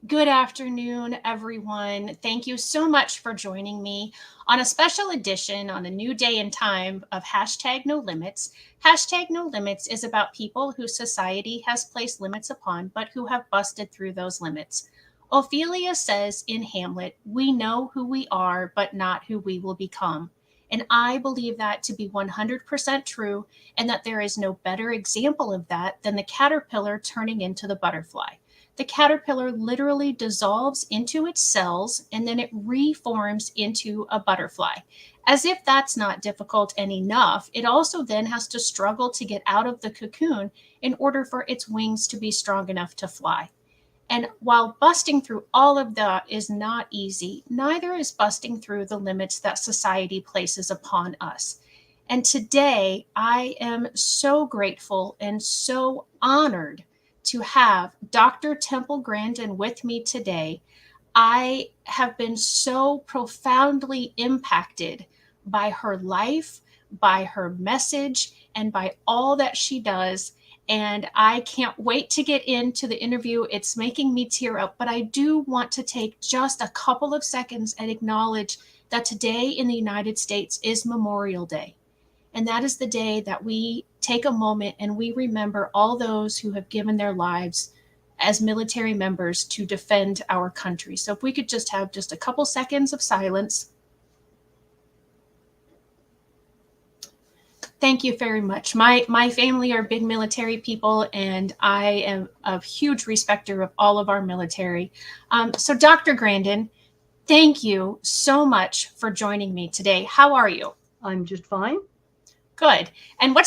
Good afternoon, everyone. Thank you so much for joining me on a special edition on a new day and time of hashtag no limits. Hashtag no limits is about people who society has placed limits upon, but who have busted through those limits. Ophelia says in Hamlet, "We know who we are, but not who we will become." And I believe that to be 100% true, and that there is no better example of that than the caterpillar turning into the butterfly. The caterpillar literally dissolves into its cells and then it reforms into a butterfly. As if that's not difficult and enough, it also then has to struggle to get out of the cocoon in order for its wings to be strong enough to fly. And while busting through all of that is not easy, neither is busting through the limits that society places upon us. And today, I am so grateful and so honored to have Dr. Temple Grandin with me today. I have been so profoundly impacted by her life, by her message, and by all that she does. And I can't wait to get into the interview. It's making me tear up, but I do want to take just a couple of seconds and acknowledge that today in the United States is Memorial Day. And that is the day that we take a moment and we remember all those who have given their lives as military members to defend our country. So if we could just have just a couple seconds of silence. Thank you very much. My family are big military people, and I am a huge respecter of all of our military. So Dr. Grandin, thank you so much for joining me today. How are you? I'm just fine. Good. And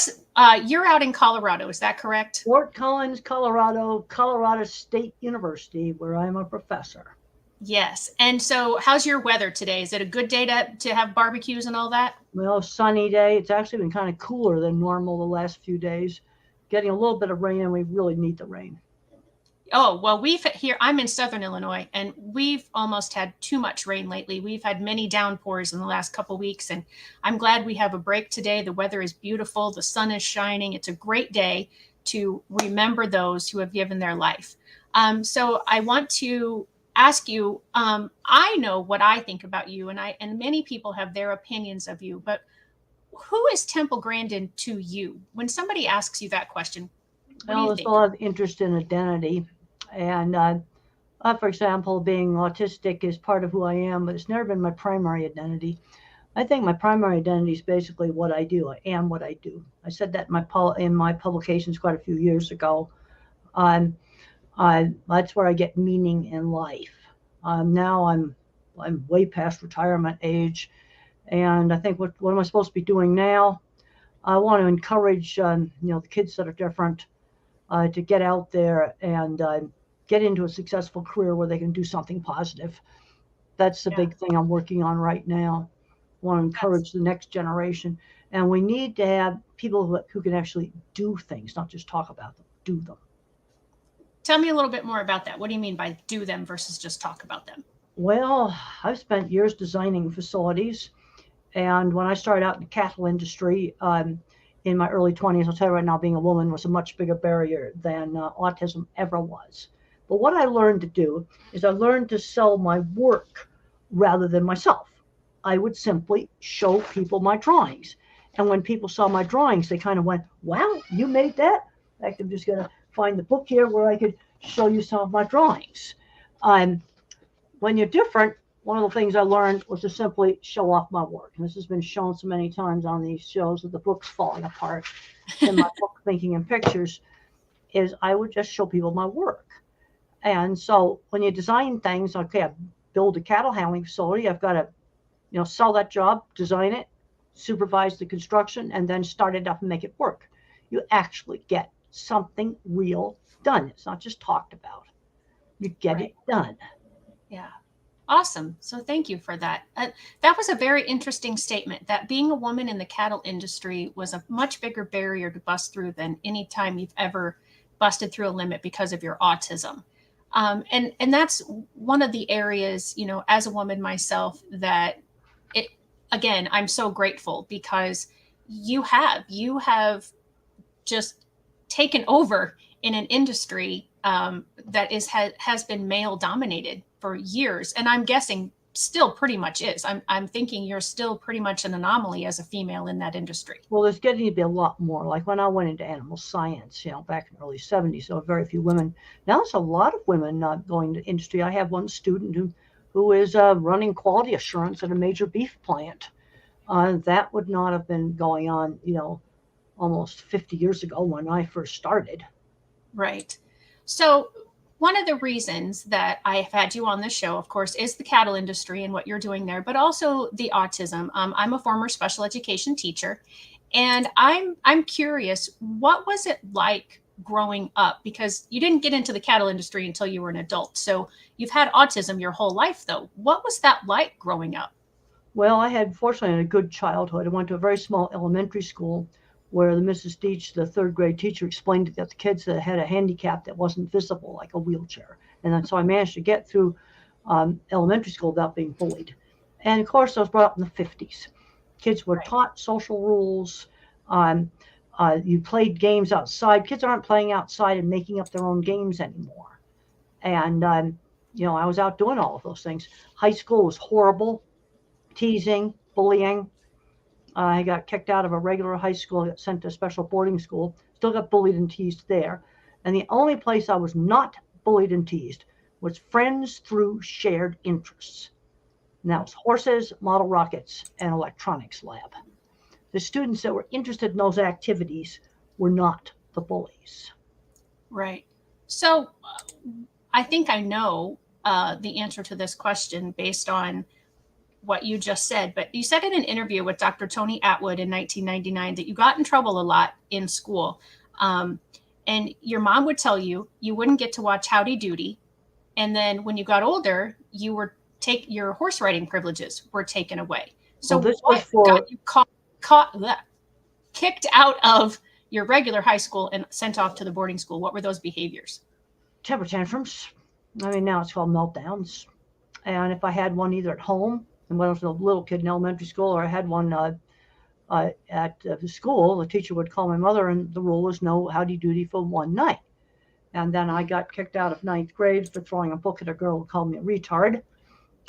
you're out in Colorado, is that correct? Fort Collins, Colorado, Colorado State University, where I'm a professor. Yes. And so how's your weather today? Is it a good day to have barbecues and all that? Well, sunny day. It's actually been kind of cooler than normal the last few days. Getting a little bit of rain, and we really need the rain. Oh, well, I'm in Southern Illinois, and we've almost had too much rain lately. We've had many downpours in the last couple of weeks, and I'm glad we have a break today. The weather is beautiful. The sun is shining. It's a great day to remember those who have given their life. So I want to ask you, I know what I think about you, and many people have their opinions of you, but who is Temple Grandin to you? When somebody asks you that question, what do Well, you there's a think? lot of interest in identity. And, for example, being autistic is part of who I am, but it's never been my primary identity. I think my primary identity is basically what I do. I am what I do. I said that in my publications quite a few years ago. Um, that's where I get meaning in life. Now I'm way past retirement age, and I think what am I supposed to be doing now? I want to encourage the kids that are different to get out there and get into a successful career where they can do something positive. That's the Yeah, big thing I'm working on right now. I want to that's encourage the next generation, and we need to have people who can actually do things, not just talk about them, do them. Tell me a little bit more about that. What do you mean by do them versus just talk about them? Well, I've spent years designing facilities, and when I started out in the cattle industry in my early 20s, I'll tell you right now, being a woman was a much bigger barrier than autism ever was. But what I learned to do is I learned to sell my work rather than myself. I would simply show people my drawings. And when people saw my drawings, they kind of went, wow, you made that? In fact, I'm just going to find the book here where I could show you some of my drawings. Um, when you're different, one of the things I learned was to simply show off my work. And this has been shown so many times on these shows that the book's falling apart in my book, Thinking in Pictures, is I would just show people my work. And so when you design things, okay, I build a cattle handling facility, I've got to, sell that job, design it, supervise the construction, and then start it up and make it work. You actually get something real done. It's not just talked about. You get it Right. done. Yeah. Awesome. So thank you for that. That was a very interesting statement that being a woman in the cattle industry was a much bigger barrier to bust through than any time you've ever busted through a limit because of your autism. And that's one of the areas, as a woman myself, that it again, I'm so grateful because you have just taken over in an industry that has been male dominated for years, and I'm guessing still pretty much is. I'm thinking you're still pretty much an anomaly as a female in that industry. Well, there's getting to be a lot more. Like when I went into animal science, back in the early 70s, there were very few women. Now there's a lot of women going to industry. I have one student who is running quality assurance at a major beef plant. That would not have been going on, almost 50 years ago when I first started. Right. So one of the reasons that I have had you on the show, of course, is the cattle industry and what you're doing there, but also the autism. I'm a former special education teacher, and I'm curious, what was it like growing up? Because you didn't get into the cattle industry until you were an adult. So you've had autism your whole life, though. What was that like growing up? Well, I had, fortunately, a good childhood. I went to a very small elementary school where the Mrs. Deach, the third grade teacher, explained that the kids that had a handicap that wasn't visible, like a wheelchair. And then, so I managed to get through elementary school without being bullied. And of course, I was brought up in the 50s. Kids were taught social rules. You played games outside. Kids aren't playing outside and making up their own games anymore. And, I was out doing all of those things. High school was horrible. Teasing, bullying. I got kicked out of a regular high school, got sent to a special boarding school, still got bullied and teased there. And the only place I was not bullied and teased was friends through shared interests. And that was horses, model rockets, and electronics lab. The students that were interested in those activities were not the bullies. Right. So I think I know the answer to this question based on what you just said, but you said in an interview with Dr. Tony Atwood in 1999 that you got in trouble a lot in school. And your mom would tell you you wouldn't get to watch Howdy Doody. And then when you got older, your horse riding privileges were taken away. So this what was for got you kicked out of your regular high school and sent off to the boarding school? What were those behaviors? temper tantrums. I mean, now it's called meltdowns. And if I had one either at home, and when I was a little kid in elementary school, or I had one at the school, the teacher would call my mother, and the rule was no howdy doody for one night. And then I got kicked out of ninth grade for throwing a book at a girl who called me a retard.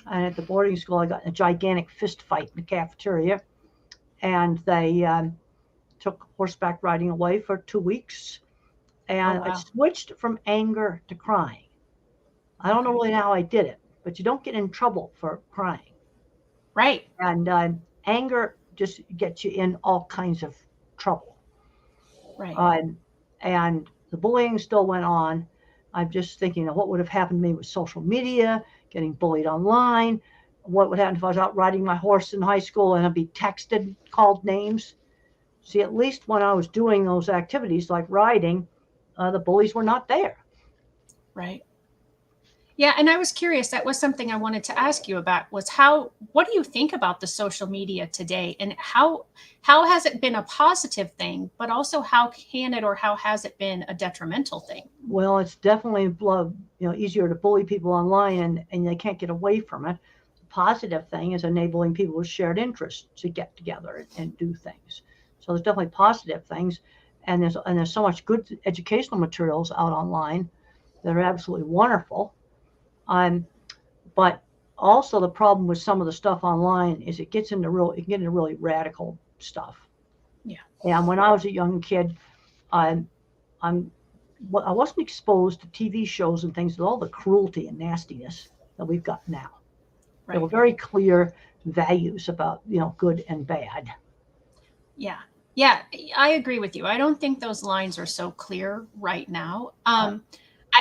And at the boarding school, I got in a gigantic fist fight in the cafeteria. And they took horseback riding away for 2 weeks. And I switched from anger to crying. I don't know really how I did it, but you don't get in trouble for crying. Right. And anger just gets you in all kinds of trouble. Right. And the bullying still went on. I'm just thinking of what would have happened to me with social media, getting bullied online. What would happen if I was out riding my horse in high school and I'd be texted, called names? See, at least when I was doing those activities like riding, the bullies were not there. Right. Yeah, and I was curious, that was something I wanted to ask you about, was what do you think about the social media today, and how has it been a positive thing, but also how has it been a detrimental thing? Well, it's definitely easier to bully people online, and they can't get away from it. The positive thing is enabling people with shared interests to get together and do things. So there's definitely positive things, and there's so much good educational materials out online that are absolutely wonderful. But also the problem with some of the stuff online is it can get into really radical stuff. Yeah. And when I was a young kid, I wasn't exposed to TV shows and things with all the cruelty and nastiness that we've got now. Right. There were very clear values about, good and bad. Yeah. Yeah, I agree with you. I don't think those lines are so clear right now.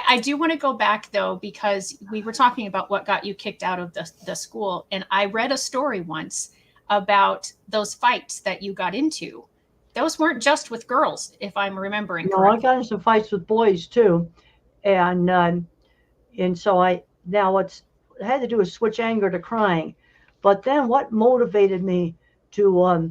I do want to go back, though, because we were talking about what got you kicked out of the school. And I read a story once about those fights that you got into. Those weren't just with girls, if I'm remembering correctly. No, I got into some fights with boys, too. And so I had to do is switch anger to crying. But then what motivated me to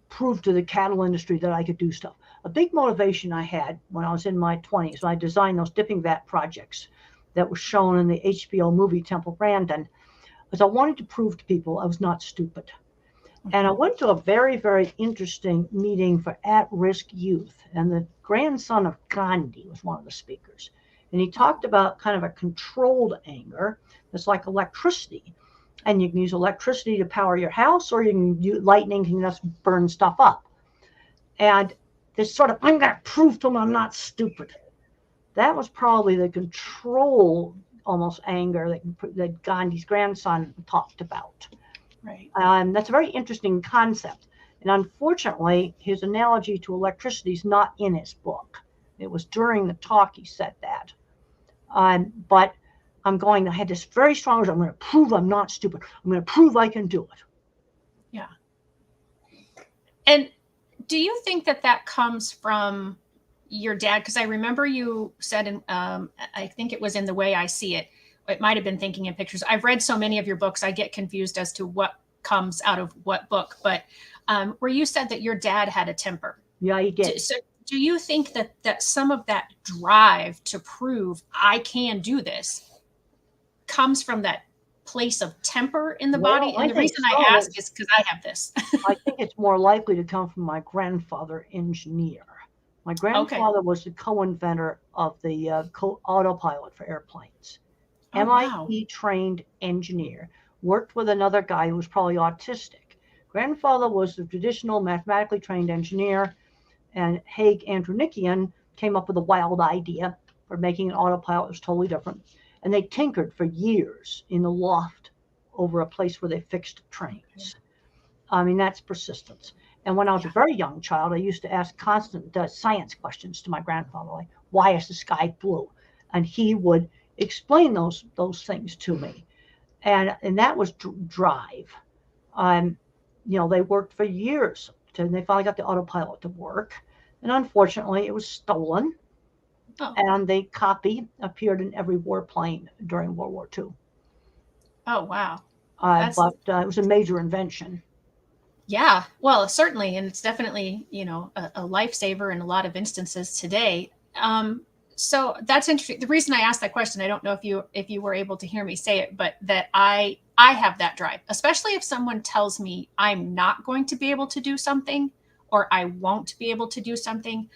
prove to the cattle industry that I could do stuff? A big motivation I had when I was in my 20s, when I designed those dipping vat projects that were shown in the HBO movie Temple Grandin, was I wanted to prove to people I was not stupid. And I Mhm. went to a very, very interesting meeting for at-risk youth. And the grandson of Gandhi was one of the speakers. And he talked about kind of a controlled anger that's like electricity. And you can use electricity to power your house, or you can use lightning can just burn stuff up. And this sort of, I'm going to prove to him I'm not stupid. That was probably the control, almost anger that Gandhi's grandson talked about. Right. That's a very interesting concept. And unfortunately, his analogy to electricity is not in his book. It was during the talk he said that. But I had this very strong, I'm going to prove I'm not stupid. I'm going to prove I can do it. Yeah. And do you think that that comes from your dad? Because I remember you said, I think it was in The Way I See It. It might have been Thinking in Pictures. I've read so many of your books, I get confused as to what comes out of what book. But where you said that your dad had a temper. Yeah, he did. So do you think that some of that drive to prove I can do this comes from that place of temper in the Well, body? And I the think reason I so. ask is because I have this. I think it's more likely to come from my grandfather, engineer. My Okay. grandfather was the co-inventor of the autopilot for airplanes. Oh, wow. MIT trained engineer, worked with another guy who was probably autistic. Grandfather was the traditional mathematically trained engineer, and Haig Andronikian came up with a wild idea for making an autopilot that was totally different. And they tinkered for years in the loft over a place where they fixed trains. I mean, that's persistence. And when I was a Yeah. very young child, I used to ask constant science questions to my grandfather, like, why is the sky blue? And he would explain those things to me. And that was drive. Um, they worked for years and they finally got the autopilot to work. And unfortunately, it was stolen. Oh. And the copy appeared in every warplane during World War II. Oh, wow. That's But it was a major invention. Yeah. Well, certainly, and it's definitely a lifesaver in a lot of instances today. So that's interesting. The reason I asked that question, I don't know if you were able to hear me say it, but that I have that drive, especially if someone tells me I'm not going to be able to do something or I won't be able to do something,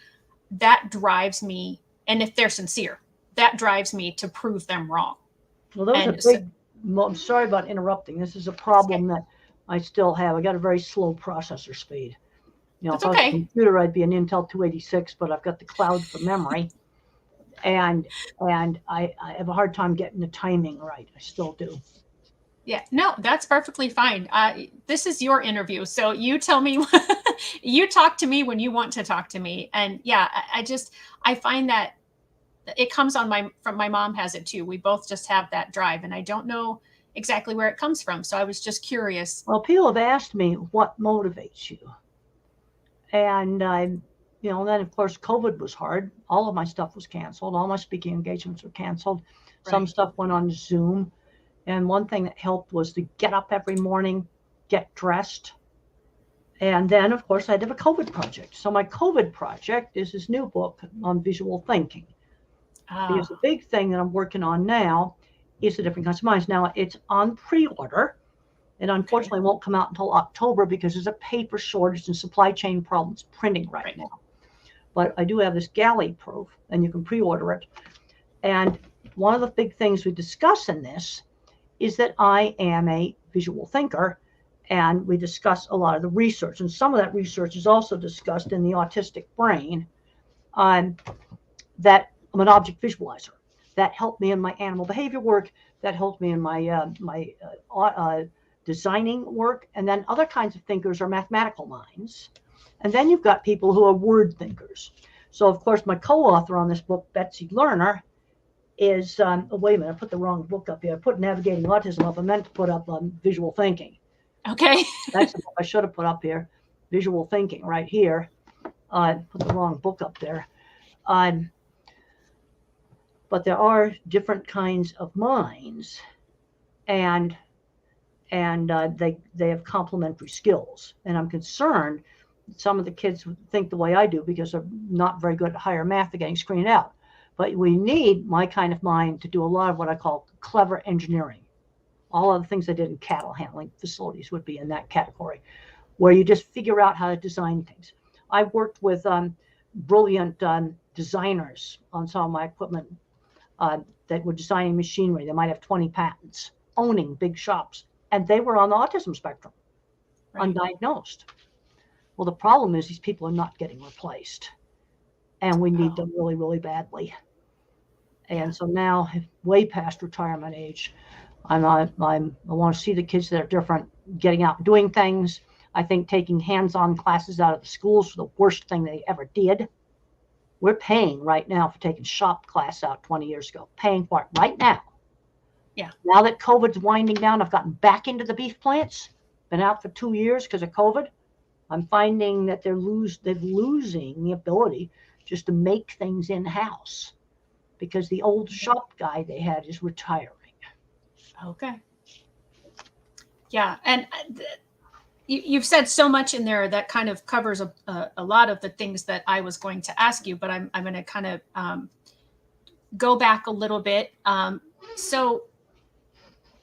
that drives me. And if they're sincere, that drives me to prove them wrong. Well, there was a And so, big, I'm sorry about interrupting. This is a problem that I still have. I got a very slow processor speed. that's If I was a okay. computer, I'd be an Intel 286, but I've got the cloud for memory. And I have a hard time getting the timing right. I still do. Yeah, no, that's perfectly fine. This is your interview, so you tell me, you talk to me when you want to talk to me. And yeah, I find that it comes on from my mom has it too. We both just have that drive, and I don't know exactly where it comes from. So I was just curious. Well, people have asked me what motivates you. And then of course COVID was hard. All of my stuff was canceled. All my speaking engagements were canceled. Some Right. stuff went on Zoom. And one thing that helped was to get up every morning, get dressed. And then, of course, I had to have a COVID project. So my COVID project is this new book on visual thinking. Because the Ah, big thing that I'm working on now is the different kinds of minds. Now it's on pre-order. It okay. unfortunately won't come out until October because there's a paper shortage and supply chain problems printing right Right. now. But I do have this galley proof, and you can pre-order it. And one of the big things we discuss in this is that I am a visual thinker, and we discuss a lot of the research. And some of that research is also discussed in the autistic brain, um, that I'm an object visualizer. That helped me in my animal behavior work. That helped me in my designing work. And then other kinds of thinkers are mathematical minds. And then you've got people who are word thinkers. So, of course, my co-author on this book, Betsy Lerner, is, wait a minute, I put the wrong book up here. I put Navigating Autism up. I meant to put up Visual Thinking. Okay. That's the book I should have put up here. Visual Thinking right here. Put the wrong book up there. But there are different kinds of minds, and they have complementary skills. And I'm concerned some of the kids think the way I do because they're not very good at higher math. They're getting screened out. But we need my kind of mind to do a lot of what I call clever engineering. All of the things I did in cattle handling facilities would be in that category. where you just figure out how to design things. I worked with brilliant designers on some of my equipment that were designing machinery. They might have 20 patents, owning big shops, and they were on the autism spectrum, undiagnosed. Well, the problem is these people are not getting replaced, and we need them really, really badly. And so now, way past retirement age, I want to see the kids that are different getting out and doing things. I think taking hands-on classes out of the schools was the worst thing they ever did. We're paying right now for taking shop class out 20 years ago, paying for it right now. Yeah. Now that COVID's winding down, I've gotten back into the beef plants, been out for 2 years because of COVID. I'm finding that they're losing the ability just to make things in-house because the old shop guy they had is retiring. Okay. Yeah. And you've said so much in there that kind of covers a lot of the things that I was going to ask you, but I'm going to kind of go back a little bit. So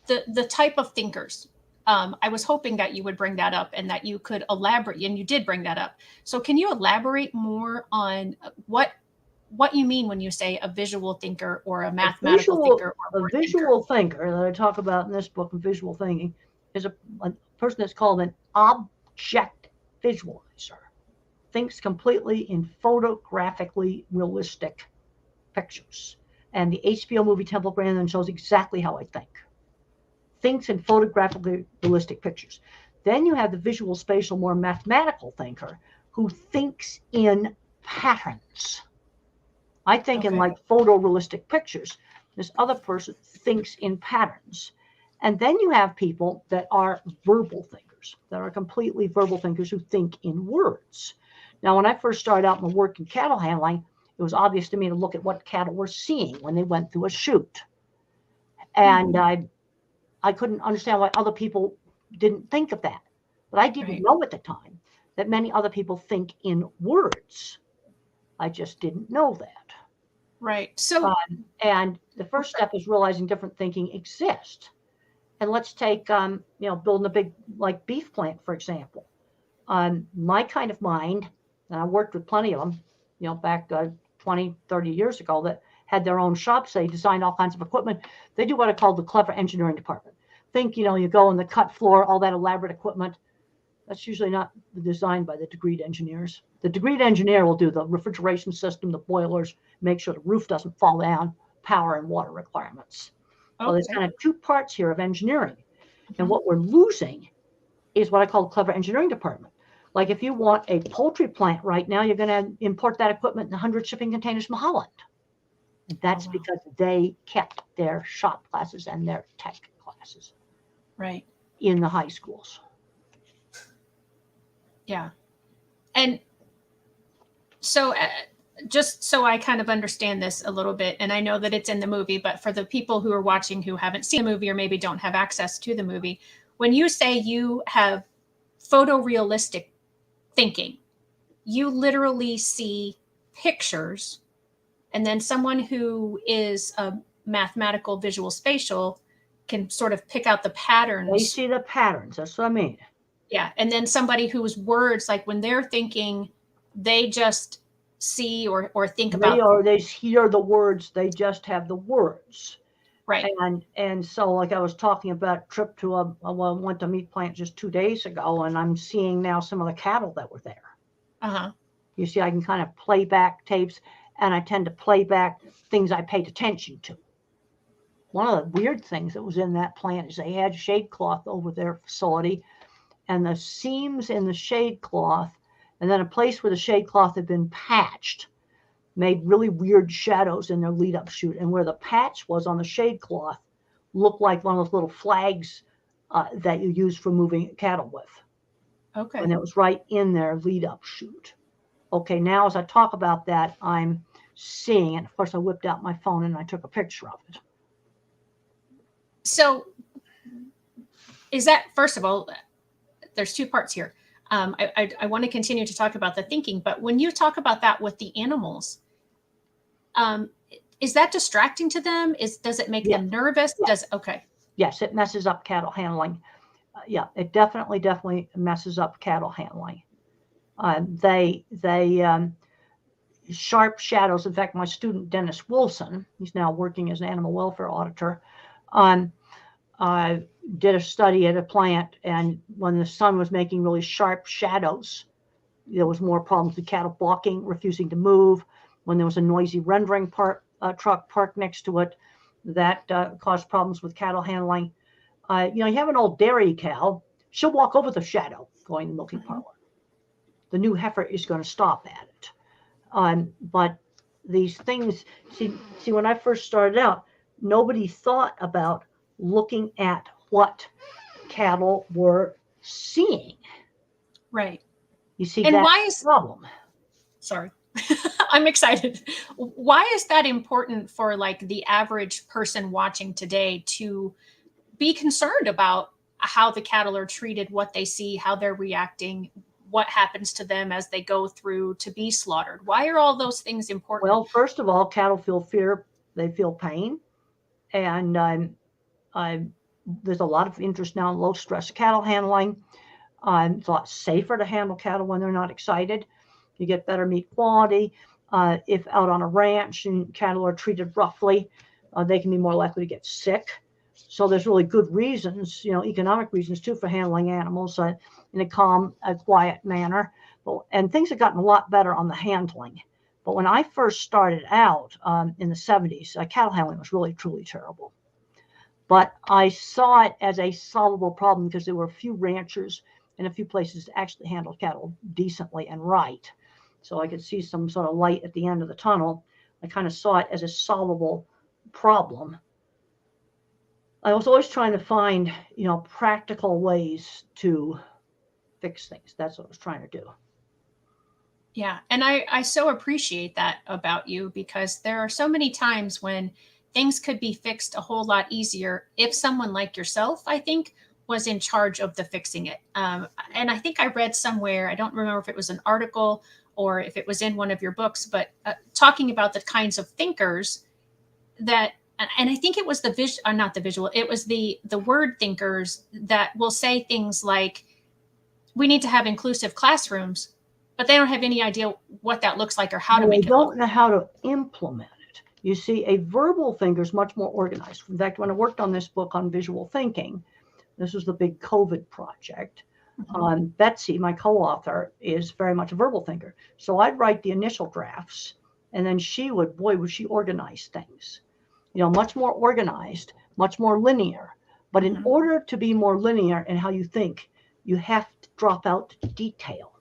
the type of thinkers, I was hoping that you would bring that up and that you could elaborate, and you did bring that up. So can you elaborate more on what you mean when you say a visual thinker or a mathematical thinker? A visual thinker that I talk about in this book, Visual Thinking, is a person that's called an object visualizer. Thinks completely in photographically realistic pictures. And the HBO movie Temple Grandin shows exactly how I think. Thinks in photographically realistic pictures. Then you have the visual spatial, more mathematical thinker who thinks in patterns. I think in like photorealistic pictures. This other person thinks in patterns. And then you have people that are verbal thinkers, that are completely verbal thinkers who think in words. Now, when I first started out my work in cattle handling, it was obvious to me to look at what cattle were seeing when they went through a chute. And I couldn't understand why other people didn't think of that. But I didn't know at the time that many other people think in words. I just didn't know that. Right. So, and the first step is realizing different thinking exists. And let's take, building a big, like beef plant, for example. My kind of mind, and I worked with plenty of them, back 20, 30 years ago that had their own shops. They designed all kinds of equipment. They do what I call the clever engineering department. Think, you go on the cut floor, all that elaborate equipment. That's usually not designed by the degreed engineers. The degreed engineer will do the refrigeration system, the boilers, make sure the roof doesn't fall down, power and water requirements. So there's kind of two parts here of engineering. And what we're losing is what I call the clever engineering department. Like if you want a poultry plant right now, you're going to import that equipment in 100 shipping containers from Holland. And that's because they kept their shop classes and their tech classes in the high schools. Yeah. And so just so I kind of understand this a little bit, and I know that it's in the movie, but for the people who are watching who haven't seen the movie or maybe don't have access to the movie, when you say you have photorealistic thinking, you literally see pictures, and then someone who is a mathematical visual spatial can sort of pick out the patterns. They see the patterns. That's what I mean. Yeah. And then somebody whose words, like when they're thinking, they just see or think about. They hear the words. They just have the words. Right. And so like I was talking about a trip to I went to meat plant just 2 days ago, and I'm seeing now some of the cattle that were there. You see, I can kind of play back tapes, and I tend to play back things I paid attention to. One of the weird things that was in that plant is they had shade cloth over their facility, and the seams in the shade cloth, and then a place where the shade cloth had been patched, made really weird shadows in their lead-up chute. And where the patch was on the shade cloth looked like one of those little flags that you use for moving cattle with. Okay. And it was right in their lead-up chute. Okay, now as I talk about that, I'm seeing it. Of course, I whipped out my phone and I took a picture of it. So is that, first of all, there's two parts here. I want to continue to talk about the thinking, but when you talk about that with the animals, is that distracting to them? Does it make them nervous? Yes. Okay. Yes, it messes up cattle handling. Yeah, it definitely messes up cattle handling. They sharp shadows. In fact, my student Dennis Wilson, he's now working as an animal welfare auditor, um, did a study at a plant, and when the sun was making really sharp shadows, there was more problems with cattle blocking, refusing to move. When there was a noisy rendering truck parked next to it, that caused problems with cattle handling. You have an old dairy cow, she'll walk over the shadow going to the milking parlor. The new heifer is going to stop at it. But these things, see, when I first started out, nobody thought about looking at what cattle were seeing. Right. You see, And that's why the problem. Sorry. I'm excited. Why is that important for like the average person watching today to be concerned about how the cattle are treated, what they see, how they're reacting, what happens to them as they go through to be slaughtered? Why are all those things important? Well, first of all, cattle feel fear, they feel pain, and there's a lot of interest now in low stress cattle handling. It's a lot safer to handle cattle when they're not excited. You get better meat quality. If out on a ranch and cattle are treated roughly, they can be more likely to get sick. So there's really good reasons, economic reasons too, for handling animals in a calm, quiet manner. And things have gotten a lot better on the handling. But when I first started out in the 70s, cattle handling was really, truly terrible. But I saw it as a solvable problem because there were a few ranchers and a few places that actually handled cattle decently and right. So I could see some sort of light at the end of the tunnel. I kind of saw it as a solvable problem. I was always trying to find, practical ways to fix things. That's what I was trying to do. Yeah. And I so appreciate that about you, because there are so many times when things could be fixed a whole lot easier if someone like yourself, I think, was in charge of the fixing it. And I think I read somewhere, I don't remember if it was an article or if it was in one of your books, but talking about the kinds of thinkers that, and I think it was not the visual, it was the word thinkers that will say things like, we need to have inclusive classrooms, but they don't have any idea what that looks like or how to make it look. They don't know how to implement it. You see, a verbal thinker is much more organized. In fact, when I worked on this book on visual thinking, this was the big COVID project. Mm-hmm. Betsy, my co-author, is very much a verbal thinker. So I'd write the initial drafts, and then would she organize things. Much more organized, much more linear. But in order to be more linear in how you think, you have to drop out detail.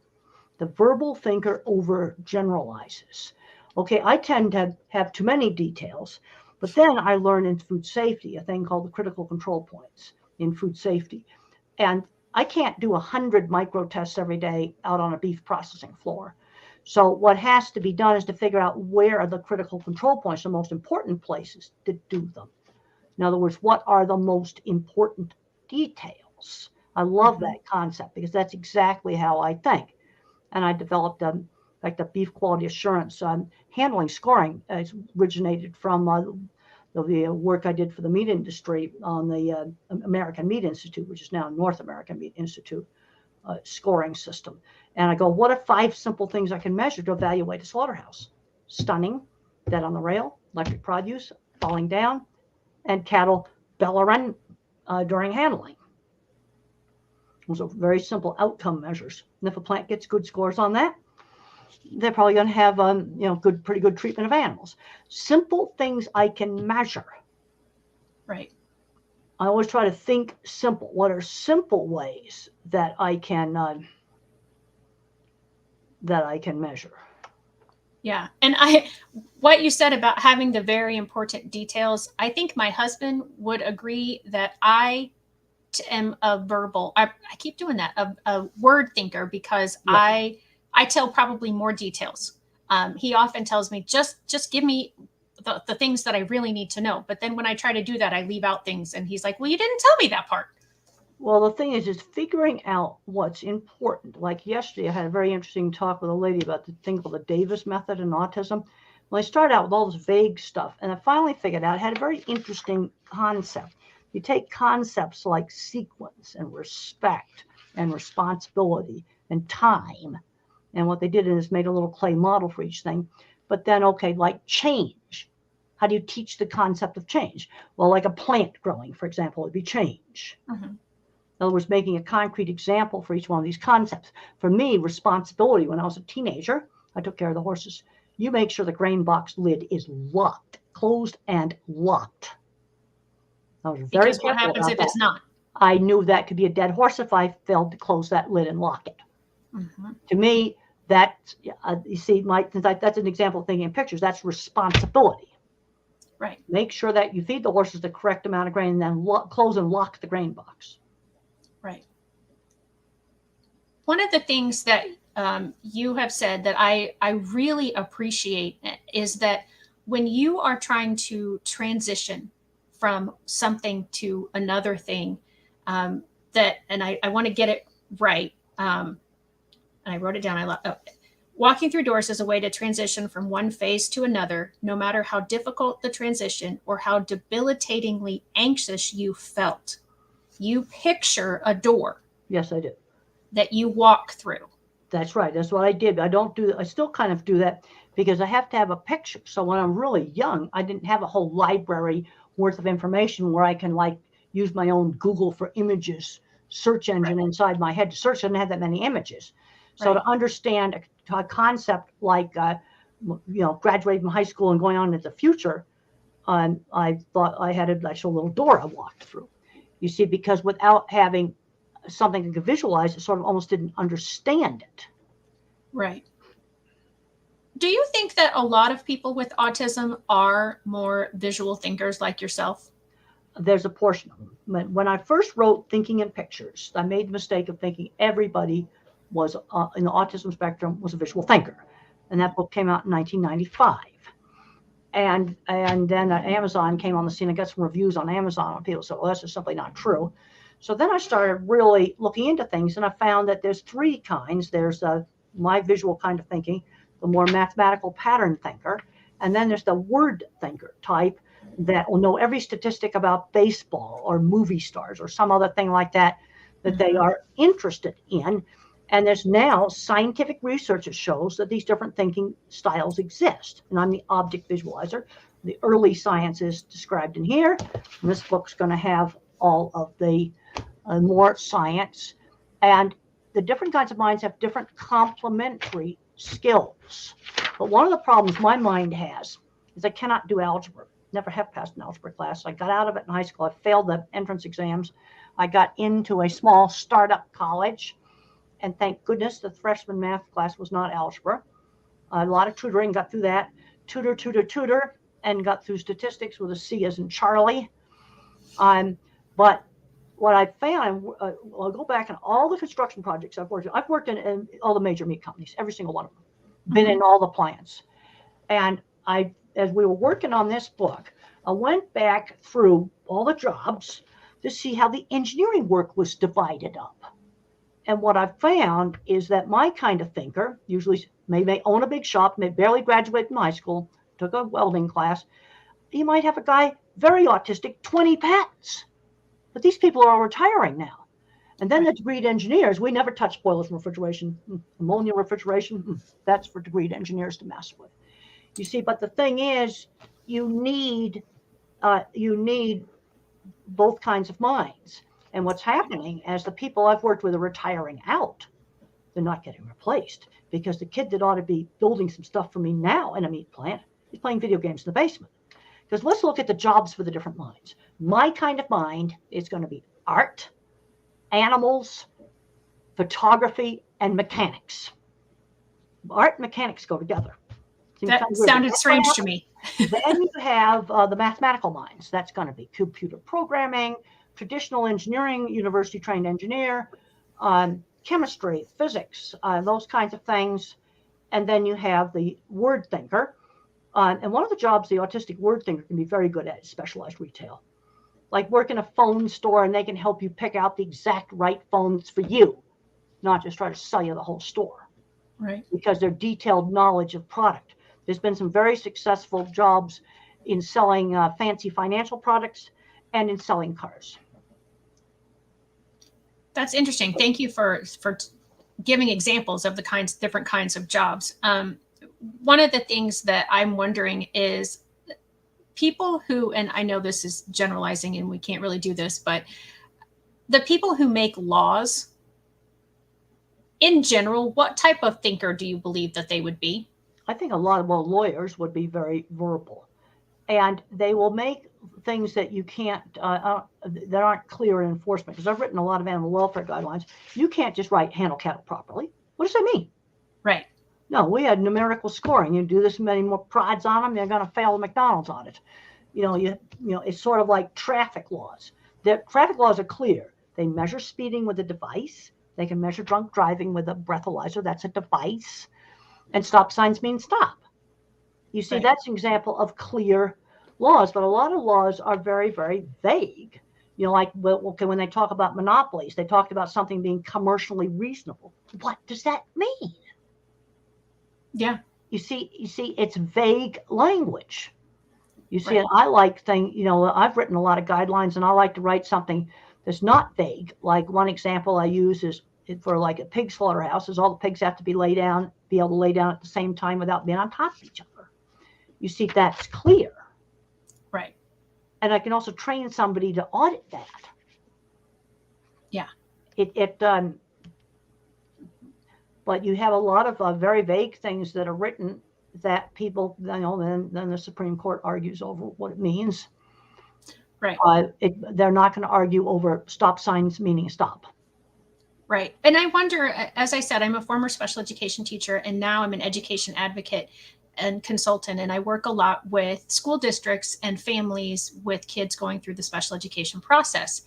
The verbal thinker overgeneralizes. Okay, I tend to have too many details, but then I learned in food safety a thing called the critical control points in food safety. And I can't do 100 micro tests every day out on a beef processing floor. So what has to be done is to figure out where are the critical control points, the most important places to do them. In other words, what are the most important details? I love that concept because that's exactly how I think. And I developed like the beef quality assurance handling scoring originated from the work I did for the meat industry on the American Meat Institute, which is now North American Meat Institute scoring system. And I go, what are 5 simple things I can measure to evaluate a slaughterhouse? Stunning, dead on the rail, electric produce, falling down, and cattle bellowing during handling. Those are very simple outcome measures. And if a plant gets good scores on that, they're probably going to have pretty good treatment of animals. Simple things I can measure. Right. I always try to think simple. What are simple ways that I can measure? Yeah. And what you said about having the very important details, I think my husband would agree that I am I keep doing that, a word thinker, because yeah. I tell probably more details. He often tells me, just give me the things that I really need to know. But then when I try to do that, I leave out things. And he's like, well, you didn't tell me that part. Well, the thing is figuring out what's important. Like yesterday, I had a very interesting talk with a lady about the thing called the Davis method in autism. Well, I started out with all this vague stuff, and I finally figured out I had a very interesting concept. You take concepts like sequence and respect and responsibility and time. And what they did is made a little clay model for each thing. But then, okay, like change. How do you teach the concept of change? Well, like a plant growing, for example, would be change. Mm-hmm. In other words, making a concrete example for each one of these concepts. For me, responsibility, when I was a teenager, I took care of the horses. You make sure the grain box lid is locked, closed and locked. I was very Because what careful happens about if that. it's not? I knew that could be a dead horse if I failed to close that lid and lock it. Mm-hmm. To me, that you see, that's an example of thinking in pictures. That's responsibility. Right. Make sure that you feed the horses the correct amount of grain, and then close and lock the grain box. Right. One of the things that you have said that I really appreciate is that when you are trying to transition from something to another thing, that, and I want to get it right, and I wrote it down. Walking through doors is a way to transition from one phase to another, no matter how difficult the transition or how debilitatingly anxious you felt. You picture a door. Yes, I did. That you walk through. That's right. That's what I did. I still kind of do that because I have to have a picture. So when I'm really young, I didn't have a whole library worth of information where I can like use my own Google for images search engine inside my head to search. I didn't have that many images. So to understand a concept like, graduating from high school and going on into the future, I thought I had an actual little door I walked through. You see, because without having something I could visualize, it sort of almost didn't understand it. Right. Do you think that a lot of people with autism are more visual thinkers like yourself? There's a portion of them. When I first wrote Thinking in Pictures, I made the mistake of thinking everybody was in the autism spectrum was a visual thinker. And that book came out in 1995. And then Amazon came on the scene. I got some reviews on Amazon and people said, well, that's just simply not true. So then I started really looking into things, and I found that there's three kinds. There's my visual kind of thinking, the more mathematical pattern thinker, and then there's the word thinker type that will know every statistic about baseball or movie stars or some other thing like that they are interested in. And there's now scientific research that shows that these different thinking styles exist. And I'm the object visualizer. The early science is described in here. And this book's going to have all of the more science. And the different kinds of minds have different complementary skills. But one of the problems my mind has is I cannot do algebra. Never have passed an algebra class. I got out of it in high school. I failed the entrance exams. I got into a small startup college. And thank goodness the freshman math class was not algebra. A lot of tutoring, got through that. Tutor, and got through statistics with a C as in Charlie. But what I found, I'll go back in all the construction projects I've worked in. I've worked in all the major meat companies, every single one of them. Been in all the plants. And as we were working on this book, I went back through all the jobs to see how the engineering work was divided up. And what I've found is that my kind of thinker, usually may own a big shop, may barely graduate from high school, took a welding class. You might have a guy, very autistic, 20 patents. But these people are all retiring now. And then the degreed engineers, we never touch boilers and refrigeration. Ammonia refrigeration, that's for degreed engineers to mess with. You see, but the thing is, you need both kinds of minds. And what's happening as the people I've worked with are retiring out, they're not getting replaced because the kid that ought to be building some stuff for me now in a meat plant is playing video games in the basement. Because let's look at the jobs for the different minds. My kind of mind is going to be art, animals, photography, and mechanics. Art and mechanics go together. That sounded strange to me. Then you have the mathematical minds. That's going to be computer programming, traditional engineering, university trained engineer, chemistry, physics, those kinds of things. And then you have the word thinker. And one of the jobs the autistic word thinker can be very good at is specialized retail. Like work in a phone store and they can help you pick out the exact right phone that's for you, not just try to sell you the whole store. Right. Because they're detailed knowledge of product. There's been some very successful jobs in selling fancy financial products and in selling cars. That's interesting. Thank you for giving examples of the different kinds of jobs. One of the things that I'm wondering is people who, and I know this is generalizing and we can't really do this, but the people who make laws in general, what type of thinker do you believe that they would be? I think a lot of lawyers would be very verbal, and they will make things that you can't, that aren't clear in enforcement. Because I've written a lot of animal welfare guidelines. You can't just write handle cattle properly. What does that mean? Right. No, we had numerical scoring. You do this many more prods on them, you're going to fail the McDonald's on it. It's sort of like traffic laws. The traffic laws are clear. They measure speeding with a device. They can measure drunk driving with a breathalyzer. That's a device. And stop signs mean stop. You see, Right. That's an example of clear laws, but a lot of laws are very, very vague. Like when they talk about monopolies, they talked about something being commercially reasonable. What does that mean? Yeah. You see, it's vague language. You see, Right. and I like I've written a lot of guidelines, and I like to write something that's not vague. Like one example I use is for like a pig slaughterhouse is all the pigs have to be able to lay down at the same time without being on top of each other. You see, that's clear. Right. And I can also train somebody to audit that. Yeah. But you have a lot of very vague things that are written that people, then the Supreme Court argues over what it means. Right. They're not going to argue over stop signs meaning stop. Right. And I wonder, as I said, I'm a former special education teacher, and now I'm an education advocate and consultant. And I work a lot with school districts and families with kids going through the special education process.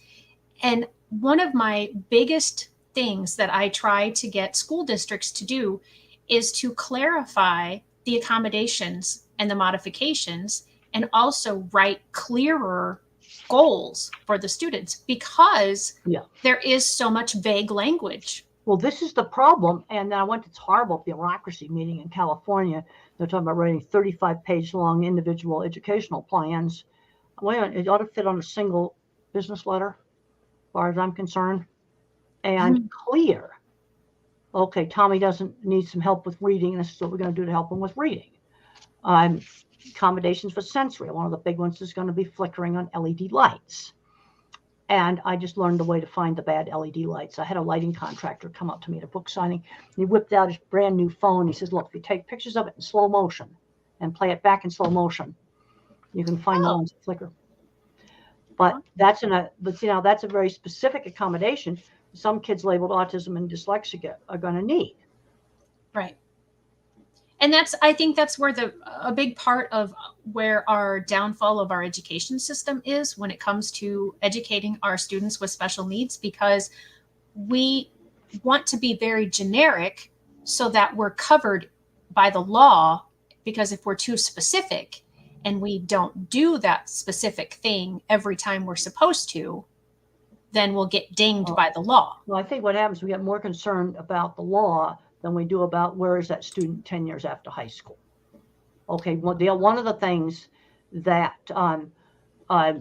And one of my biggest things that I try to get school districts to do is to clarify the accommodations and the modifications, and also write clearer goals for the students, because there is so much vague language. Well, this is the problem. And then I went to this horrible bureaucracy meeting in California. They're talking about writing 35-page long individual educational plans. It ought to fit on a single business letter, as far as I'm concerned, and clear. Okay, Tommy need some help with reading. This is what we're going to do to help him with reading. Accommodations for sensory. One of the big ones is going to be flickering on LED lights. And I just learned a way to find the bad LED lights. I had a lighting contractor come up to me at a book signing. And he whipped out his brand new phone. He says, look, if you take pictures of it in slow motion and play it back in slow motion, you can find the ones that flicker. But that's a very specific accommodation some kids labeled autism and dyslexia are going to need. Right. And I think that's where a big part of where our downfall of our education system is when it comes to educating our students with special needs, because we want to be very generic so that we're covered by the law. Because if we're too specific and we don't do that specific thing every time we're supposed to, then we'll get dinged by the law. Well, I think what happens, we get more concerned about the law than we do about where is that student 10 years after high school. Okay, well, one of the things that I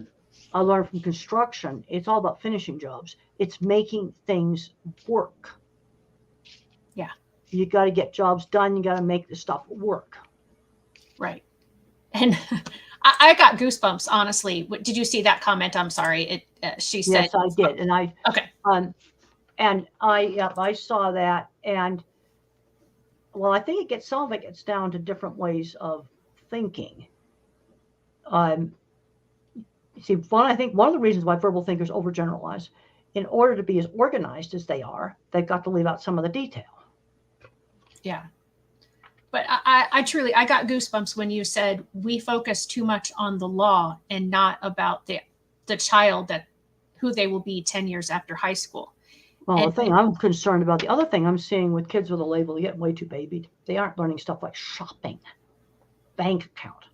learned from construction, it's all about finishing jobs. It's making things work. Yeah. You got to get jobs done. You got to make the stuff work. Right. And I got goosebumps, honestly. Did you see that comment? I'm sorry. She said. Yes, I did. And I saw that. And well, I think some of it gets down to different ways of thinking. See, I think one of the reasons why verbal thinkers overgeneralize, in order to be as organized as they are, they've got to leave out some of the detail. Yeah. But I truly got goosebumps when you said we focus too much on the law and not about the child, who they will be 10 years after high school. Well, the other thing I'm seeing with kids with a label, they get way too babied. They aren't learning stuff like shopping, bank account,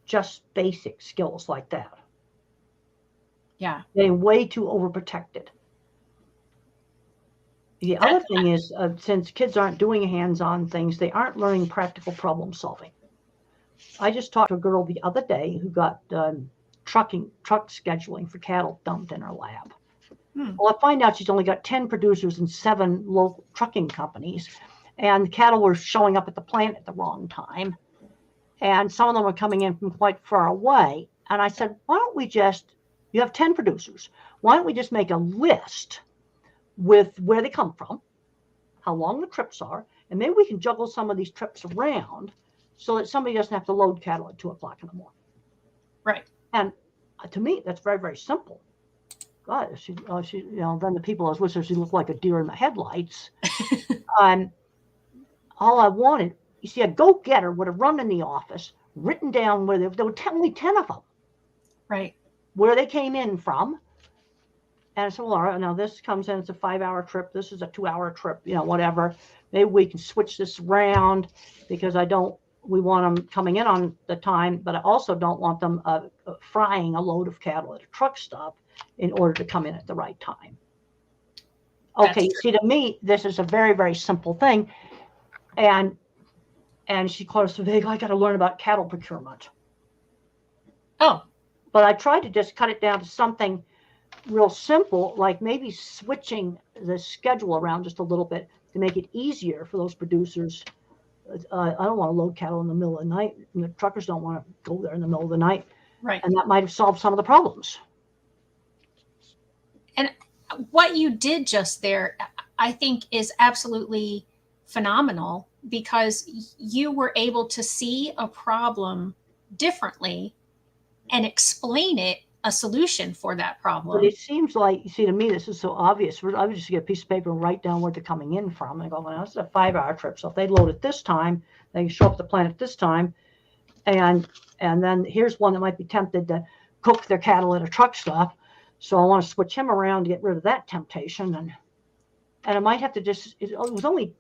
just basic skills like that. Yeah. They're way too overprotected. The other thing is, since kids aren't doing hands-on things, they aren't learning practical problem solving. I just talked to a girl the other day who got truck scheduling for cattle dumped in her lab. Hmm. Well, I find out she's only got 10 producers and 7 local trucking companies, and the cattle were showing up at the plant at the wrong time, and some of them were coming in from quite far away. And I said, why don't we just, you have 10 producers, why don't we just make a list with where they come from, how long the trips are, and maybe we can juggle some of these trips around so that somebody doesn't have to load cattle at 2 o'clock in the morning. Right. And to me, that's very, very simple. God, then the people I was with her, she looked like a deer in the headlights. All I wanted, you see, a go-getter would have run in the office, written down where there were only 10 of them, Right. where they came in from. And I said, well, all right, now this comes in, it's a 5-hour trip. This is a 2-hour trip, whatever. Maybe we can switch this around because we want them coming in on the time, but I also don't want them frying a load of cattle at a truck stop in order to come in at the right time. Okay, you see, to me, this is a very, very simple thing. And she called us vague, I got to learn about cattle procurement. Oh. But I tried to just cut it down to something real simple, like maybe switching the schedule around just a little bit to make it easier for those producers. I don't want to load cattle in the middle of the night, and the truckers don't want to go there in the middle of the night. Right. And that might have solved some of the problems. And what you did just there, I think, is absolutely phenomenal, because you were able to see a problem differently and explain a solution for that problem. But it seems like, you see, to me, this is so obvious. I would just get a piece of paper and write down where they're coming in from. And I go, well, this is a 5-hour trip. So if they load at this time, they can show up at the plant at this time. And then here's one that might be tempted to cook their cattle at a truck stop. So I want to switch him around to get rid of that temptation. And I might have to it was only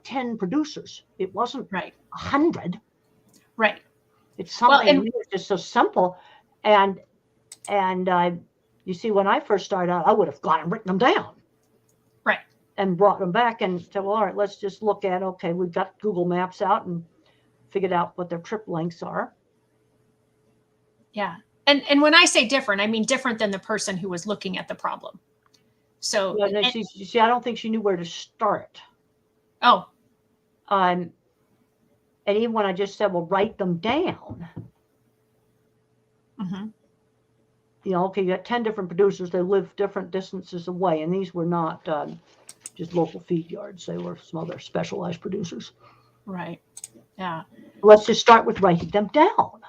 10 producers. It wasn't 100. Right. It's something it's just so simple. And you see, when I first started out, I would have gone and written them down. Right. And brought them back and said, well, all right, let's just look at, okay, we've got Google Maps out and figured out what their trip lengths are. Yeah. And when I say different, I mean different than the person who was looking at the problem. So you see, I don't think she knew where to start. Oh. And even when I just said, well, write them down. Mm-hmm. Okay, you got 10 different producers. They live different distances away. And these were not just local feed yards. They were some other specialized producers. Right. Yeah. Let's just start with writing them down.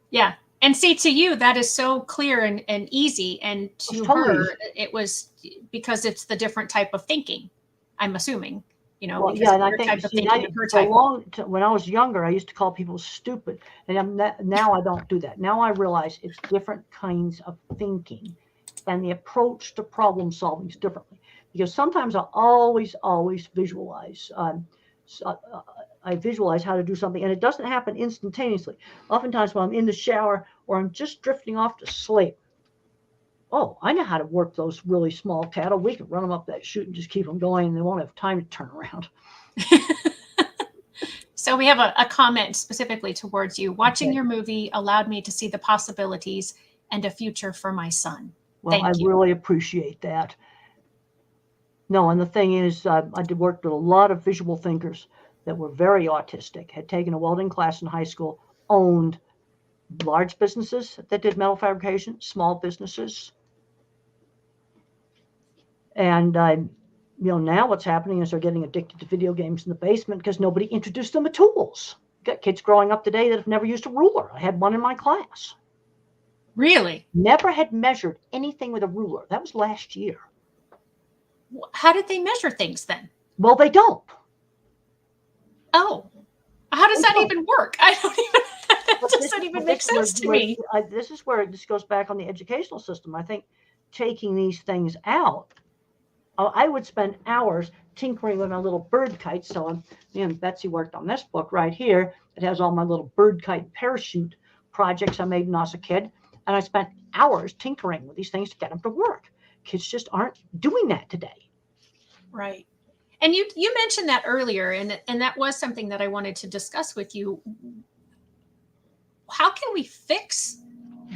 Yeah. And see, to you, that is so clear and easy. And to her, it was because it's the different type of thinking, I'm assuming. Well, yeah, and I think when I was younger, I used to call people stupid, and now I don't do that. Now I realize it's different kinds of thinking, and the approach to problem solving is differently. Because sometimes I always visualize. I visualize how to do something, and it doesn't happen instantaneously. Oftentimes, when I'm in the shower or I'm just drifting off to sleep, oh, I know how to work those really small cattle. We can run them up that chute and just keep them going, and they won't have time to turn around. So we have a comment specifically towards you. Watching your movie allowed me to see the possibilities and a future for my son. Well, I really appreciate that. No, and the thing is, I worked with a lot of visual thinkers that were very autistic, had taken a welding class in high school, owned large businesses that did metal fabrication, small businesses. And now what's happening is they're getting addicted to video games in the basement because nobody introduced them to tools. Got kids growing up today that have never used a ruler. I had one in my class. Really? Never had measured anything with a ruler. That was last year. How did they measure things then? Well, they don't. Oh, how does that even work? I don't even. That doesn't even make sense to me. This is where this goes back on the educational system. I think taking these things out, I would spend hours tinkering with my little bird kites. So Betsy worked on this book right here. It has all my little bird kite parachute projects I made when I was a kid. And I spent hours tinkering with these things to get them to work. Kids just aren't doing that today. Right. And you mentioned that earlier, and that was something that I wanted to discuss with you. How can we fix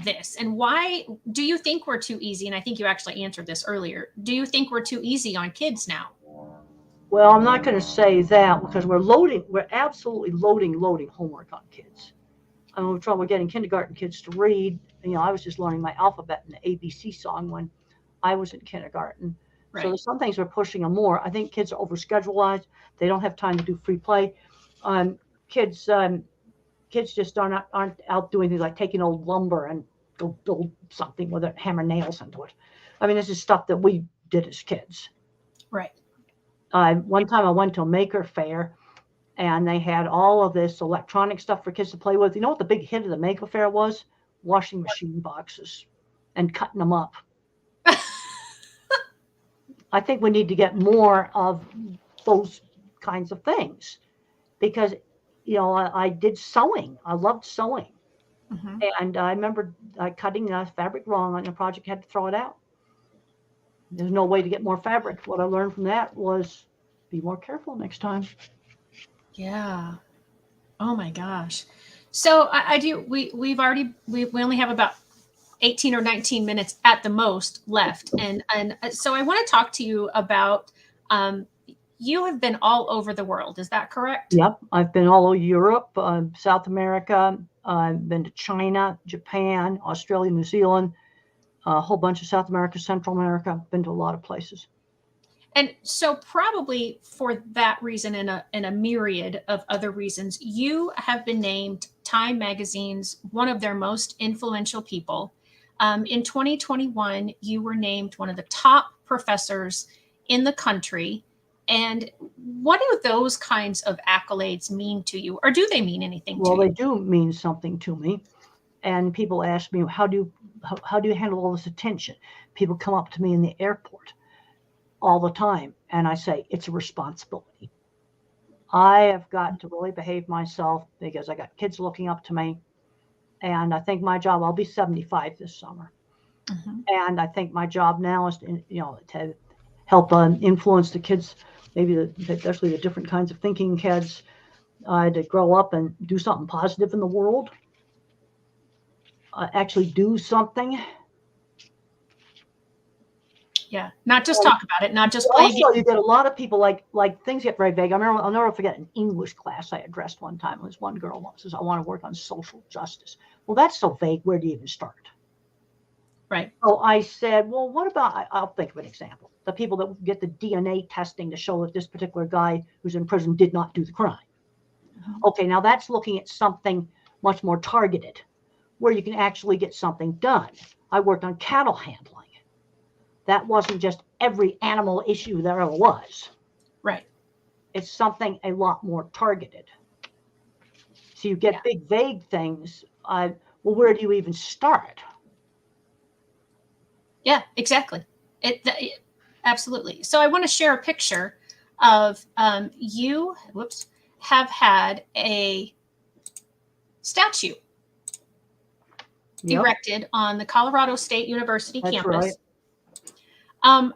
this? And why do you think we're too easy? And I think you actually answered this earlier. Do you think we're too easy on kids now? Well, I'm not going to say that because we're absolutely loading homework on kids. I'm having trouble getting kindergarten kids to read. I was just learning my alphabet and the ABC song when I was in kindergarten. Right. So there's some things we're pushing them more. I think kids are overscheduled. They don't have time to do free play. Kids just aren't out doing things like taking old lumber and go build something with it, hammer nails into it. I mean, this is stuff that we did as kids. Right. One time I went to a maker fair and they had all of this electronic stuff for kids to play with. You know what the big hit of the maker fair was? Washing machine boxes and cutting them up. I think we need to get more of those kinds of things because, I did sewing. I loved sewing. Mm-hmm. And I remember cutting fabric wrong on a project, had to throw it out. There's no way to get more fabric. What I learned from that was be more careful next time. Yeah. Oh my gosh. So I do. We only have about 18 or 19 minutes at the most left, and so I want to talk to you about. You have been all over the world. Is that correct? Yep, I've been all over Europe, South America. I've been to China, Japan, Australia, New Zealand, a whole bunch of South America, Central America. Been to a lot of places. And so probably for that reason and a myriad of other reasons, you have been named Time Magazine's one of their most influential people. In 2021, you were named one of the top professors in the country. And what do those kinds of accolades mean to you? Or do they mean anything to you? Well, they do mean something to me. And people ask me, how do you handle all this attention? People come up to me in the airport all the time. And I say, it's a responsibility. I have got to really behave myself because I got kids looking up to me. And I think my job, I'll be 75 this summer. Mm-hmm. And I think my job now is to help influence the kids, maybe especially the different kinds of thinking kids, to grow up and do something positive in the world. Actually do something. Yeah, not just talk about it, not just play. Also, you get a lot of people like things get very vague. I'll never forget an English class I addressed one time. It was one girl says, I want to work on social justice. Well, that's so vague. Where do you even start? Right. So I said, well, what about, I'll think of an example. The people that get the DNA testing to show that this particular guy who's in prison did not do the crime. Mm-hmm. Okay, now that's looking at something much more targeted, where you can actually get something done. I worked on cattle handling. That wasn't just every animal issue there ever was. Right. It's something a lot more targeted. So you get big, vague things. Well, where do you even start? Yeah, exactly. Absolutely. So I want to share a picture of you have had a statue erected on the Colorado State University campus. Right.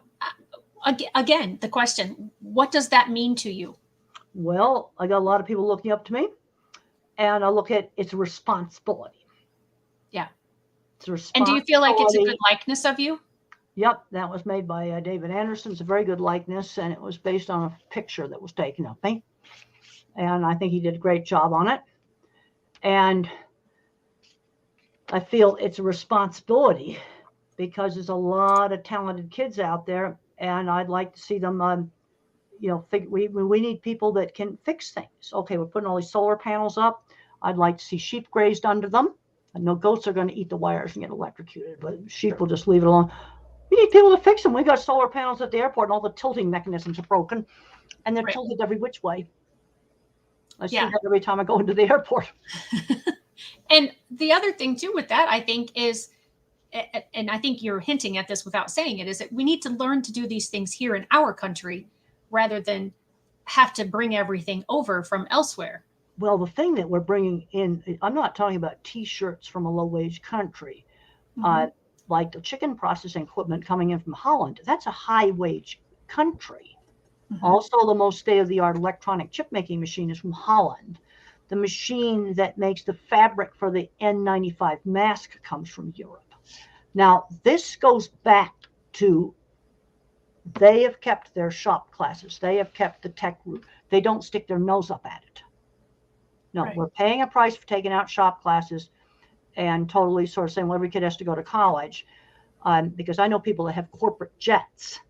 Again, the question, what does that mean to you? Well, I got a lot of people looking up to me, and I look at it's a responsibility. Yeah. It's a responsibility. And do you feel like it's a good likeness of you? Yep, that was made by David Anderson. It's a very good likeness, and it was based on a picture that was taken of me. And I think he did a great job on it. And I feel it's a responsibility because there's a lot of talented kids out there, and I'd like to see them, we need people that can fix things. Okay, we're putting all these solar panels up. I'd like to see sheep grazed under them. I know goats are going to eat the wires and get electrocuted, but sheep will just leave it alone. We need people to fix them. We got solar panels at the airport, and all the tilting mechanisms are broken, and they're tilted every which way. I see that every time I go into the airport. And the other thing too with that, I think, is, and I think you're hinting at this without saying it, is that we need to learn to do these things here in our country rather than have to bring everything over from elsewhere. Well, the thing that we're bringing in, I'm not talking about T-shirts from a low-wage country. Mm-hmm. Like the chicken processing equipment coming in from Holland, that's a high-wage country. Mm-hmm. Also, the most state-of-the-art electronic chip making machine is from Holland. The machine that makes the fabric for the N95 mask comes from Europe. Now, this goes back to, they have kept their shop classes. They have kept the tech route. They don't stick their nose up at it. No, Right. we're paying a price for taking out shop classes and totally sort of saying, well, every kid has to go to college. Because I know people that have corporate jets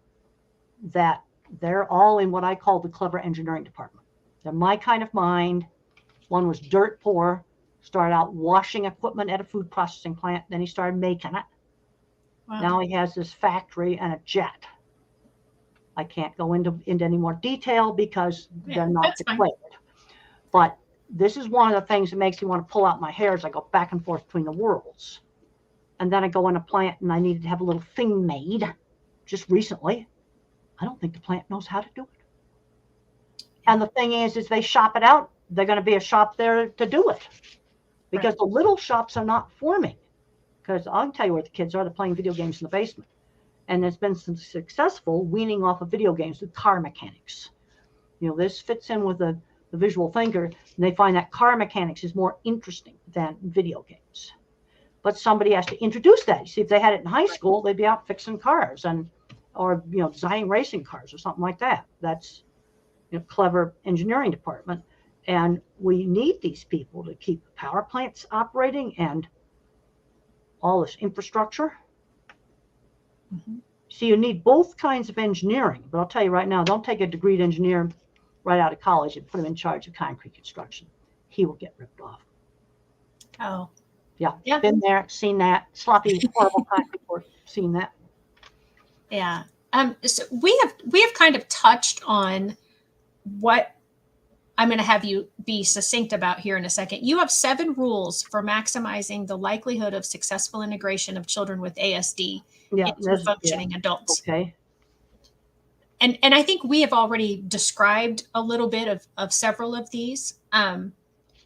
that they're all in what I call the clever engineering department. They're my kind of mind. One was dirt poor, started out washing equipment at a food processing plant. Then he started making it. Wow. Now he has this factory and a jet. I can't go into any more detail because they're not declared. But this is one of the things that makes me want to pull out my hair as I go back and forth between the worlds. And then I go in a plant and I needed to have a little thing made just recently. I don't think the plant knows how to do it. And the thing is they shop it out. They're going to be a shop there to do it. Because the little shops are not forming. Because I'll tell you where the kids are. They're playing video games in the basement. And there's been some successful weaning off of video games with car mechanics. You know, this fits in with the visual thinker. And they find that car mechanics is more interesting than video games. But somebody has to introduce that. You see, if they had it in high school, they'd be out fixing cars or designing racing cars or something like that. That's clever engineering department. And we need these people to keep power plants operating and all this infrastructure. Mm-hmm. So you need both kinds of engineering. But I'll tell you right now, don't take a degreed engineer right out of college and put him in charge of concrete construction. He will get ripped off. Oh. Yeah. Been there, seen that. Sloppy, horrible concrete work, seen that. Yeah. So we have kind of touched on what I'm going to have you be succinct about here in a second. You have 7 rules for maximizing the likelihood of successful integration of children with ASD into functioning adults. Okay. And I think we have already described a little bit of several of these.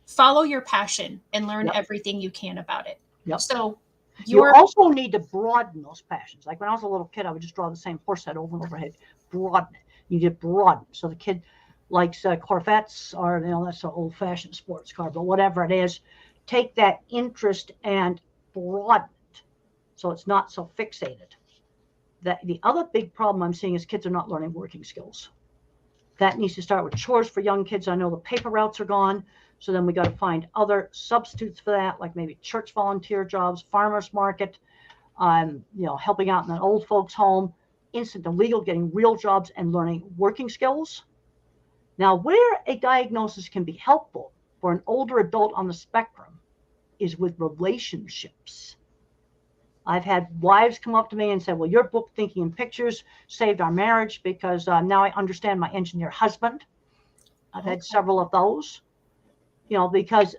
Follow your passion and learn everything you can about it. Yep. So you also need to broaden those passions. Like when I was a little kid, I would just draw the same horse head over and over again. Broaden it. You get broaden. So the kid likes Corvettes or, that's an old-fashioned sports car, but whatever it is, take that interest and broaden it so it's not so fixated. The other big problem I'm seeing is kids are not learning working skills. That needs to start with chores for young kids. I know the paper routes are gone. So then we got to find other substitutes for that, like maybe church volunteer jobs, farmers market, helping out in an old folks home, instant and legal, getting real jobs and learning working skills. Now, where a diagnosis can be helpful for an older adult on the spectrum is with relationships. I've had wives come up to me and say, well, your book, Thinking in Pictures, saved our marriage because now I understand my engineer husband. I've had several of those. Because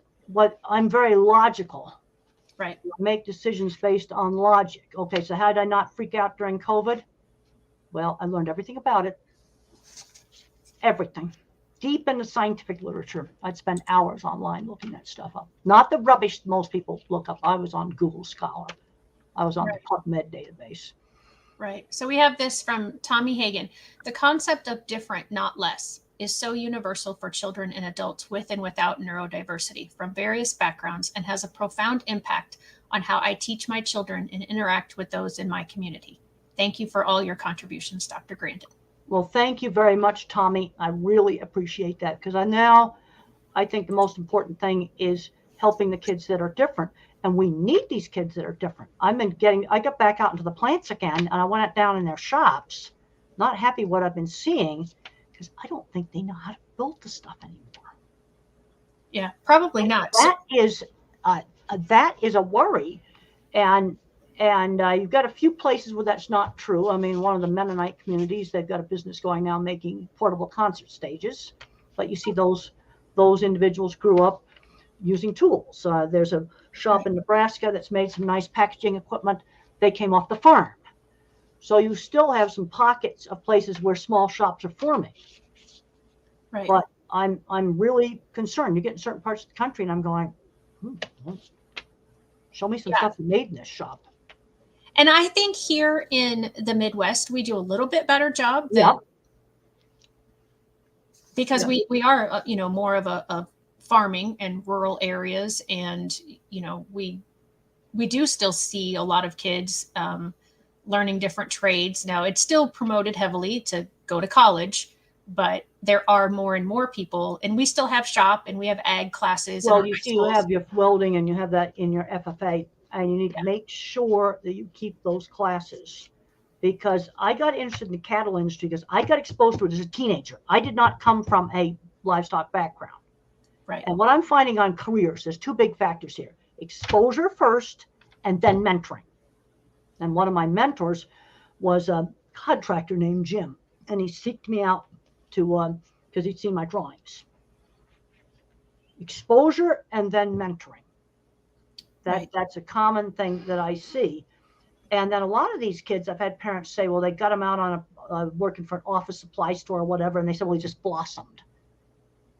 I'm very logical. Right. I make decisions based on logic. Okay, so how did I not freak out during COVID? Well, I learned everything about it. Everything. Deep in the scientific literature. I'd spend hours online looking that stuff up. Not the rubbish most people look up. I was on Google Scholar. I was on the PubMed database. Right. So we have this from Tommy Hagen. The concept of different, not less, is so universal for children and adults with and without neurodiversity from various backgrounds and has a profound impact on how I teach my children and interact with those in my community. Thank you for all your contributions, Dr. Grandin. Well, thank you very much, Tommy. I really appreciate that because I think the most important thing is helping the kids that are different. And we need these kids that are different. I got back out into the plants again and I went down in their shops, not happy what I've been seeing. Because I don't think they know how to build the stuff anymore. Yeah, probably not. That is a worry, and you've got a few places where that's not true. I mean, one of the Mennonite communities, they've got a business going now making portable concert stages, but you see those individuals grew up using tools. There's a shop in Nebraska that's made some nice packaging equipment. They came off the farm. So you still have some pockets of places where small shops are forming. Right. But I'm really concerned. You get in certain parts of the country and I'm going, show me some stuff you made in this shop. And I think here in the Midwest, we do a little bit better job because we are, more of a farming and rural areas, and we do still see a lot of kids learning different trades. Now, it's still promoted heavily to go to college, but there are more and more people, and we still have shop and we have ag classes in our Well, you high see, you schools. have your welding and you have that in your FFA, and you need to Yeah. make sure that you keep those classes. Because I got interested in the cattle industry because I got exposed to it as a teenager. I did not come from a livestock background. Right. And what I'm finding on careers, there's two big factors here: exposure first, and then mentoring. And one of my mentors was a contractor named Jim, and he seeked me out to because he'd seen my drawings. Exposure and then mentoring. Right. That's a common thing that I see. And then a lot of these kids, I've had parents say, well, they got them out on working for an office supply store or whatever, and they said, well, he just blossomed.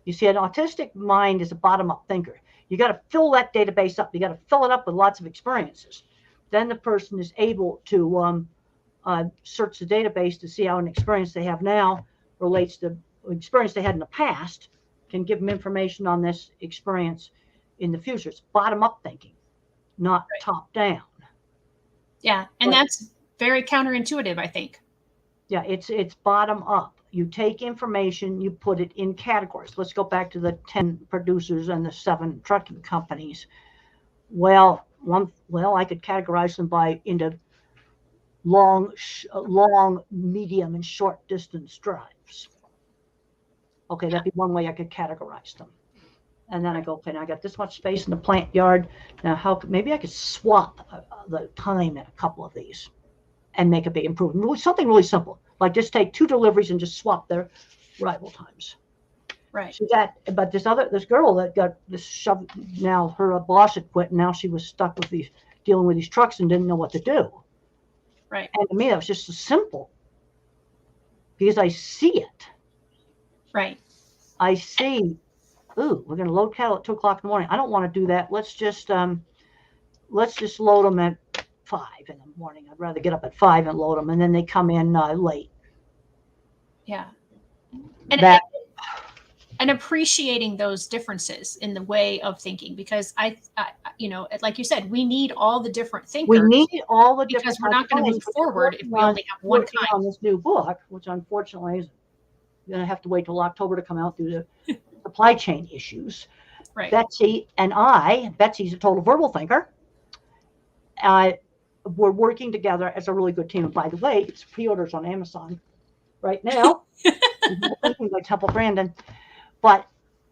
You see, an autistic mind is a bottom-up thinker. You got to fill that database up. You got to fill it up with lots of experiences. Then the person is able to search the database to see how an experience they have now relates to experience they had in the past, can give them information on this experience in the future. It's bottom-up thinking, not Right. top-down. Yeah, and that's very counterintuitive, I think. Yeah, it's bottom up. You take information, you put it in categories. Let's go back to the 10 producers and the 7 trucking companies. Well, I could categorize them into long, medium, and short distance drives. Okay, that'd be one way I could categorize them. And then I go, okay, now I got this much space in the plant yard. Now, maybe I could swap the time in a couple of these and make a big improvement. Something really simple, like just take 2 deliveries and just swap their arrival times. Right. But this girl that got this shoved, now her boss had quit, and now she was stuck with dealing with these trucks and didn't know what to do. Right. And to me, that was just so simple because I see it. Right. I see, ooh, we're going to load cattle at 2 o'clock in the morning. I don't want to do that. Let's just load them at 5 in the morning. I'd rather get up at 5 and load them, and then they come in late. Yeah. And appreciating those differences in the way of thinking, because I like you said, we need all the different thinkers. We need all the different, because we're not going to move forward if we only have one kind. On this new book, which unfortunately is going to have to wait till October to come out due to supply chain issues. Right. Betsy and Betsy's a total verbal thinker. We're working together as a really good team. And by the way, it's pre-orders on Amazon right now. By Temple Grandin. But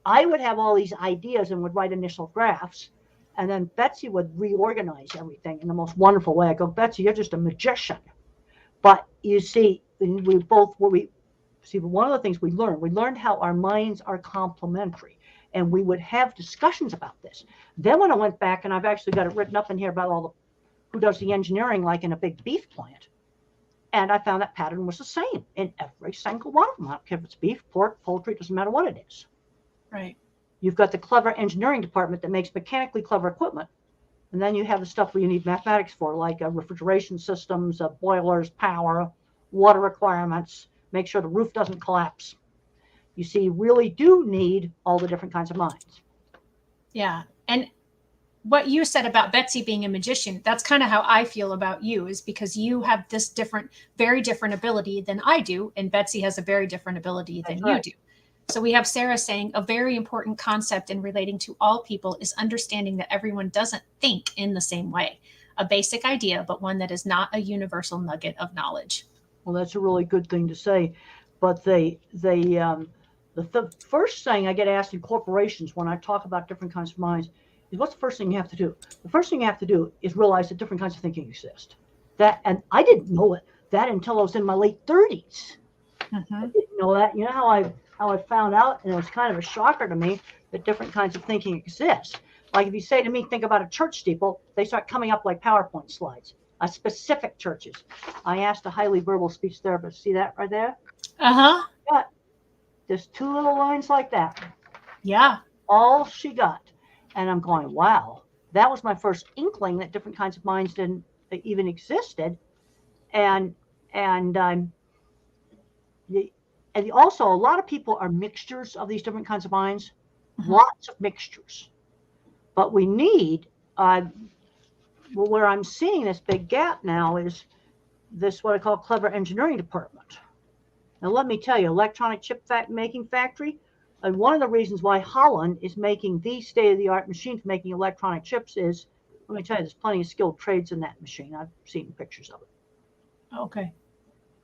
I would have all these ideas and would write initial drafts, and then Betsy would reorganize everything in the most wonderful way. I go, Betsy, you're just a magician. But you see, one of the things we learned how our minds are complementary, and we would have discussions about this. Then when I went back, and I've actually got it written up in here about who does the engineering, like in a big beef plant, and I found that pattern was the same in every single one of them. I don't care if it's beef, pork, poultry, it doesn't matter what it is. Right. You've got the clever engineering department that makes mechanically clever equipment. And then you have the stuff where you need mathematics for, like refrigeration systems, boilers, power, water requirements, make sure the roof doesn't collapse. You see, you really do need all the different kinds of minds. Yeah. And what you said about Betsy being a magician, that's kind of how I feel about you, is because you have this very different ability than I do. And Betsy has a very different ability than you do. So we have Sarah saying a very important concept in relating to all people is understanding that everyone doesn't think in the same way. A basic idea, but one that is not a universal nugget of knowledge. Well, that's a really good thing to say. But the first thing I get asked in corporations when I talk about different kinds of minds is, what's the first thing you have to do? The first thing you have to do is realize that different kinds of thinking exist. And I didn't know that until I was in my late 30s. Mm-hmm. I didn't know that. You know how I found out, and it was kind of a shocker to me that different kinds of thinking exist. Like if you say to me, think about a church steeple, they start coming up like PowerPoint slides. Specific churches. I asked a highly verbal speech therapist, see that right there? Uh-huh. Got just 2 little lines like that. Yeah. All she got. And I'm going, wow, that was my first inkling that different kinds of minds didn't even existed. And also, a lot of people are mixtures of these different kinds of minds. lots of mixtures. But we need, well, where I'm seeing this big gap now is this, what I call clever engineering department. Now, let me tell you, electronic chip making factory, and one of the reasons why Holland is making the state-of-the-art machine for making electronic chips is, let me tell you, there's plenty of skilled trades in that machine. I've seen pictures of it. Okay.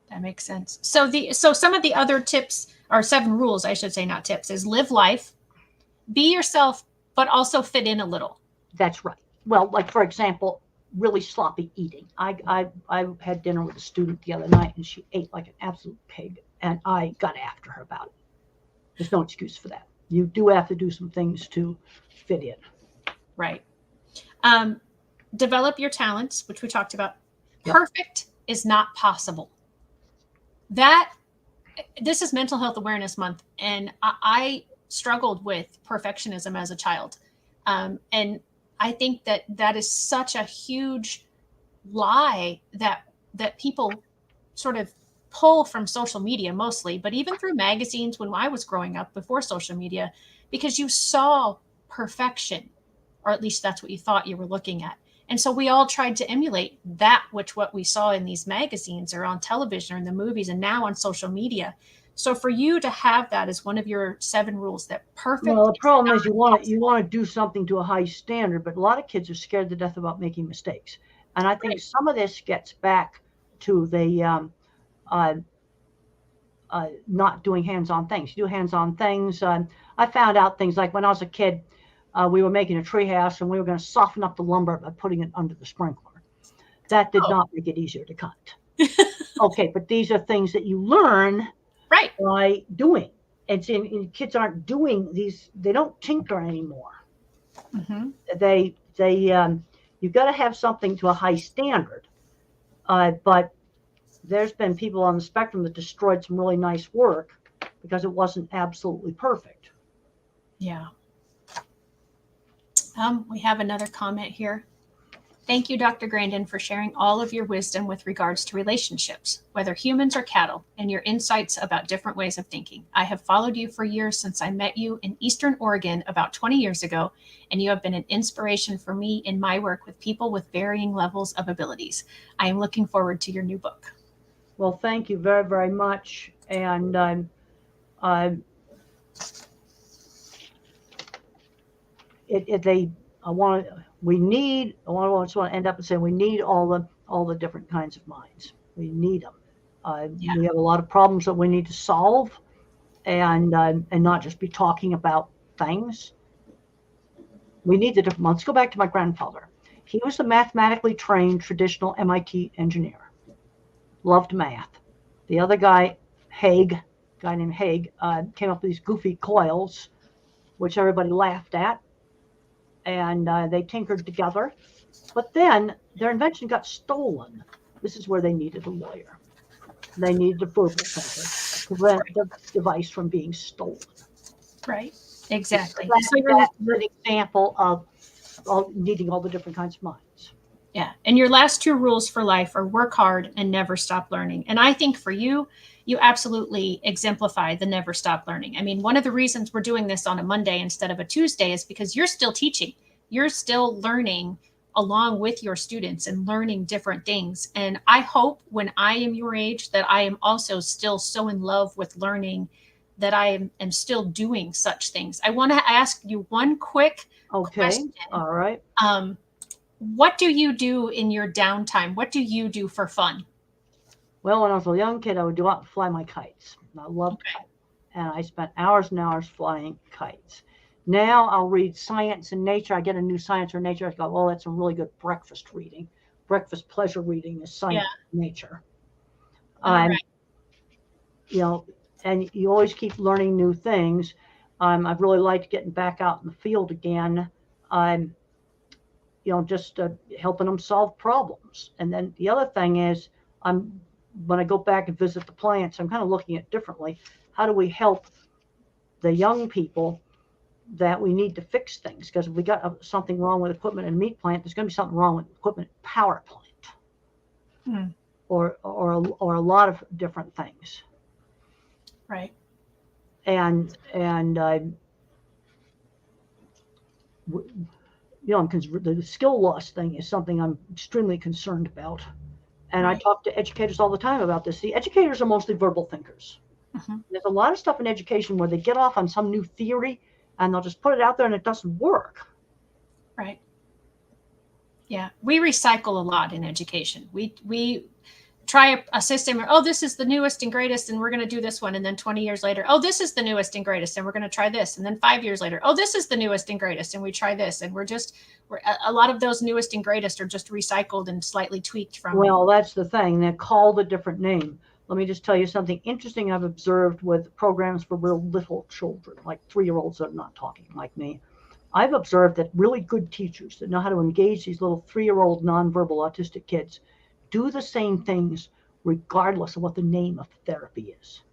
That makes sense. So some of the other tips, or 7 rules, I should say, not tips, is live life, be yourself, but also fit in a little. That's right. Well, like for example, really sloppy eating. I had dinner with a student the other night, and she ate like an absolute pig, and I got after her about it. There's no excuse for that. You do have to do some things to fit in. Right. Develop your talents, which we talked about. Yep. Perfect is not possible. This is Mental Health Awareness Month, and I struggled with perfectionism as a child. And I think that is such a huge lie that people sort of pull from social media mostly, but even through magazines when I was growing up before social media, because you saw perfection, or at least that's what you thought you were looking at. And so we all tried to emulate what we saw in these magazines or on television or in the movies and now on social media. So for you to have that as one of your 7 rules, that perfect. Well, the problem is you want to do something to a high standard, but a lot of kids are scared to death about making mistakes. And I think some of this gets back to the not doing hands-on things. You do hands-on things. I found out things like when I was a kid, we were making a tree house and we were going to soften up the lumber by putting it under the sprinkler. That did not make it easier to cut. Okay, but these are things that you learn by doing. And kids aren't doing these, they don't tinker anymore. You've got to have something to a high standard. But there's been people on the spectrum that destroyed some really nice work because it wasn't absolutely perfect. Yeah. We have another comment here. Thank you, Dr. Grandin, for sharing all of your wisdom with regards to relationships, whether humans or cattle, and your insights about different ways of thinking. I have followed you for years since I met you in Eastern Oregon about 20 years ago, and you have been an inspiration for me in my work with people with varying levels of abilities. I am looking forward to your new book. Well, thank you very, very much. And I want to end up and say we need all the different kinds of minds. We need them. We have a lot of problems that we need to solve, and not just be talking about things. We need the different. Let's go back to my grandfather. He was a mathematically trained traditional MIT engineer. Loved math. The other guy, a guy named Haig, came up with these goofy coils, which everybody laughed at. And they tinkered together. But then their invention got stolen. This is where they needed a lawyer. They needed a verbal thinker to prevent the device from being stolen. Right. Exactly. That's an example of needing all the different kinds of minds. Yeah. And your last 2 rules for life are work hard and never stop learning. And I think for you, you absolutely exemplify the never stop learning. I mean, one of the reasons we're doing this on a Monday instead of a Tuesday is because you're still teaching. You're still learning along with your students and learning different things. And I hope when I am your age that I am also still so in love with learning that I am still doing such things. I want to ask you one quick question. All right. What do you do in your downtime? What do you do for fun? Well, when I was a young kid, I would go out and fly my kites. I loved kites. And I spent hours and hours flying kites. Now I'll read science and nature. I get a new science or nature. I go, oh, that's a really good breakfast reading. Breakfast pleasure reading is science and nature. Right. You know, and you always keep learning new things. I've really liked getting back out in the field again. Just helping them solve problems. And then the other thing is, when I go back and visit the plants, I'm kind of looking at it differently. How do we help the young people that we need to fix things? Because if we got something wrong with equipment in a meat plant, there's going to be something wrong with equipment in a power plant, or a lot of different things. Right. And the skill loss thing is something I'm extremely concerned about. And I Right. talk to educators all the time about this. The educators are mostly verbal thinkers. Hmm. There's a lot of stuff in education where they get off on some new theory and they'll just put it out there and it doesn't work. Right. Yeah. We recycle a lot in education. We try a system, oh, this is the newest and greatest, and we're going to do this one. And then 20 years later, oh, this is the newest and greatest, and we're going to try this. And then 5 years later, oh, this is the newest and greatest, and we try this. And we're a lot of those newest and greatest are just recycled and slightly tweaked from. Well, that's the thing. They're called a different name. Let me just tell you something interesting I've observed with programs for real little children, like 3-year-olds that are not talking like me. I've observed that really good teachers that know how to engage these little 3-year-old nonverbal autistic kids do the same things regardless of what the name of the therapy is.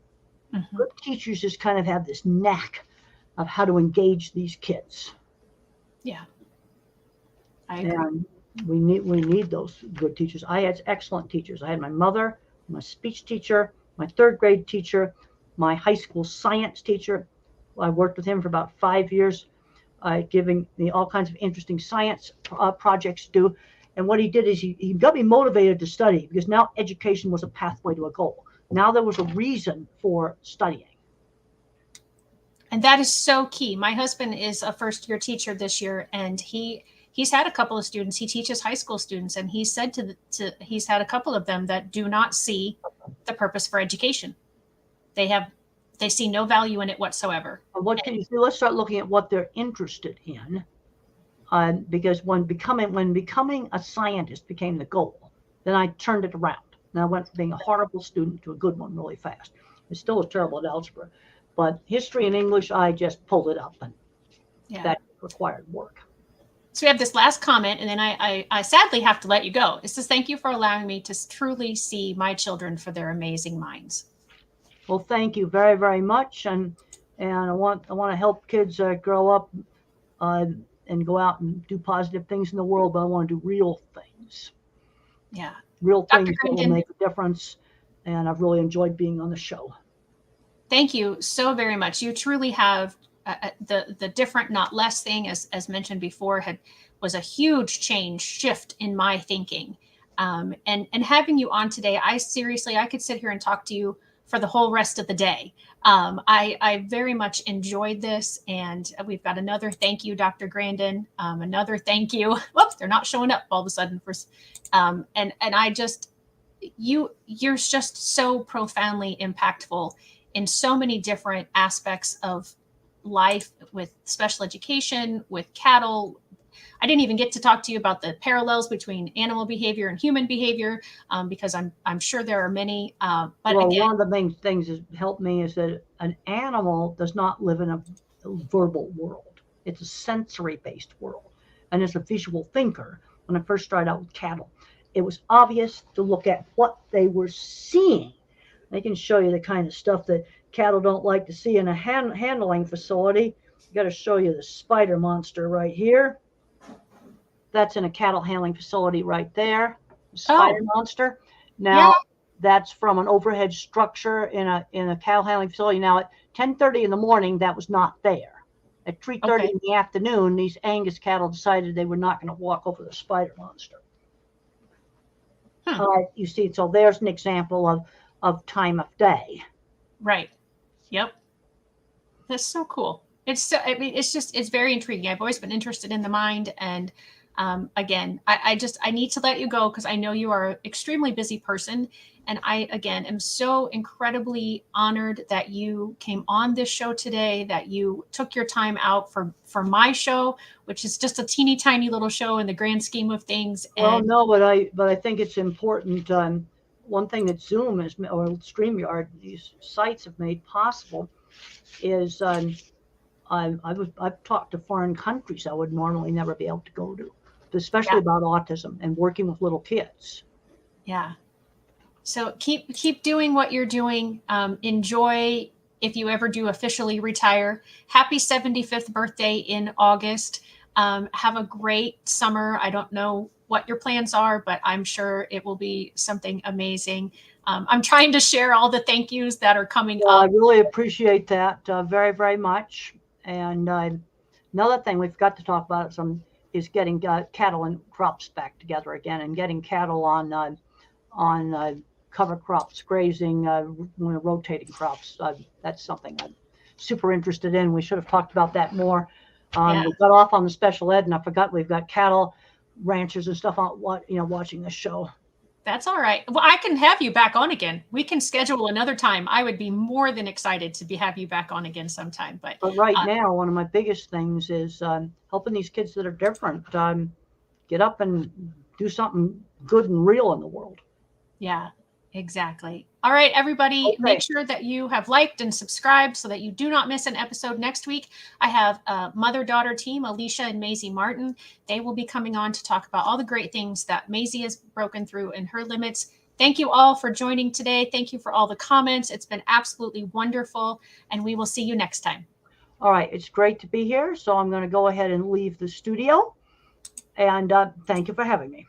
Mm-hmm. Good teachers just kind of have this knack of how to engage these kids. Yeah, I agree. And we need those good teachers. I had excellent teachers. I had my mother, my speech teacher, my 3rd grade teacher, my high school science teacher. I worked with him for about 5 years, giving me all kinds of interesting science projects to do. And what he did is he got me motivated to study, because now education was a pathway to a goal. Now there was a reason for studying. And that is so key. My husband is a first-year teacher this year, and he's had a couple of students. He teaches high school students, and he said he's had a couple of them that do not see the purpose for education. They see no value in it whatsoever. What can you do? Let's start looking at what they're interested in. Because when becoming a scientist became the goal, then I turned it around. And I went from being a horrible student to a good one really fast. I still was terrible at algebra, but history and English, I just pulled it up, and that required work. So we have this last comment, and then I sadly have to let you go. It says, thank you for allowing me to truly see my children for their amazing minds. Well, thank you very, very much. And I want to help kids grow up and go out and do positive things in the world, but I want to do real things. Yeah. Real Dr. things that will make a difference. And I've really enjoyed being on the show. Thank you so very much. You truly have the different, not less thing, as mentioned before, was a huge shift in my thinking. And having you on today, I could sit here and talk to you for the whole rest of the day. I very much enjoyed this, and we've got another thank you, Dr. Grandin. Another thank you. Whoops, they're not showing up all of a sudden. And I just, you're just so profoundly impactful in so many different aspects of life, with special education, with cattle. I didn't even get to talk to you about the parallels between animal behavior and human behavior, because I'm sure there are many. But well, again, one of the main things that helped me is that an animal does not live in a verbal world. It's a sensory-based world. And as a visual thinker, when I first started out with cattle, it was obvious to look at what they were seeing. They can show you the kind of stuff that cattle don't like to see in a handling facility. I got to show you the spider monster right here. That's in a cattle handling facility right there. Spider monster. Now, that's from an overhead structure in a cattle handling facility. Now, at 10:30 in the morning, that was not there. At 3:30 in the afternoon, these Angus cattle decided they were not going to walk over the spider monster. You see, so there's an example of time of day. Right. Yep. That's so cool. It's very intriguing. I've always been interested in the mind, and again, I need to let you go, because I know you are an extremely busy person. And I, again, am so incredibly honored that you came on this show today, that you took your time out for my show, which is just a teeny tiny little show in the grand scheme of things. Well, no, but I think it's important. One thing that Zoom or StreamYard, these sites have made possible is I've talked to foreign countries I would normally never be able to go to, especially about autism and working with little kids. Yeah. So keep doing what you're doing. Enjoy, if you ever do officially retire. Happy 75th birthday in August. Have a great summer. I don't know what your plans are, but I'm sure it will be something amazing. I'm trying to share all the thank yous that are coming up. I really appreciate that very, very much. And Another thing we've got to talk about is getting cattle and crops back together again, and getting cattle on cover crops, grazing, rotating crops. That's something I'm super interested in. We should have talked about that more. Yeah. We got off on the special ed, and I forgot we've got cattle ranchers and stuff on watching this show. That's all right. Well, I can have you back on again. We can schedule another time. I would be more than excited to have you back on again sometime. But right now, one of my biggest things is helping these kids that are different get up and do something good and real in the world. Yeah, exactly. All right, everybody, Okay. Make sure that you have liked and subscribed so that you do not miss an episode next week. I have a mother-daughter team, Alicia and Maisie Martin. They will be coming on to talk about all the great things that Maisie has broken through in her limits. Thank you all for joining today. Thank you for all the comments. It's been absolutely wonderful, and we will see you next time. All right, it's great to be here. So I'm going to go ahead and leave the studio. And thank you for having me.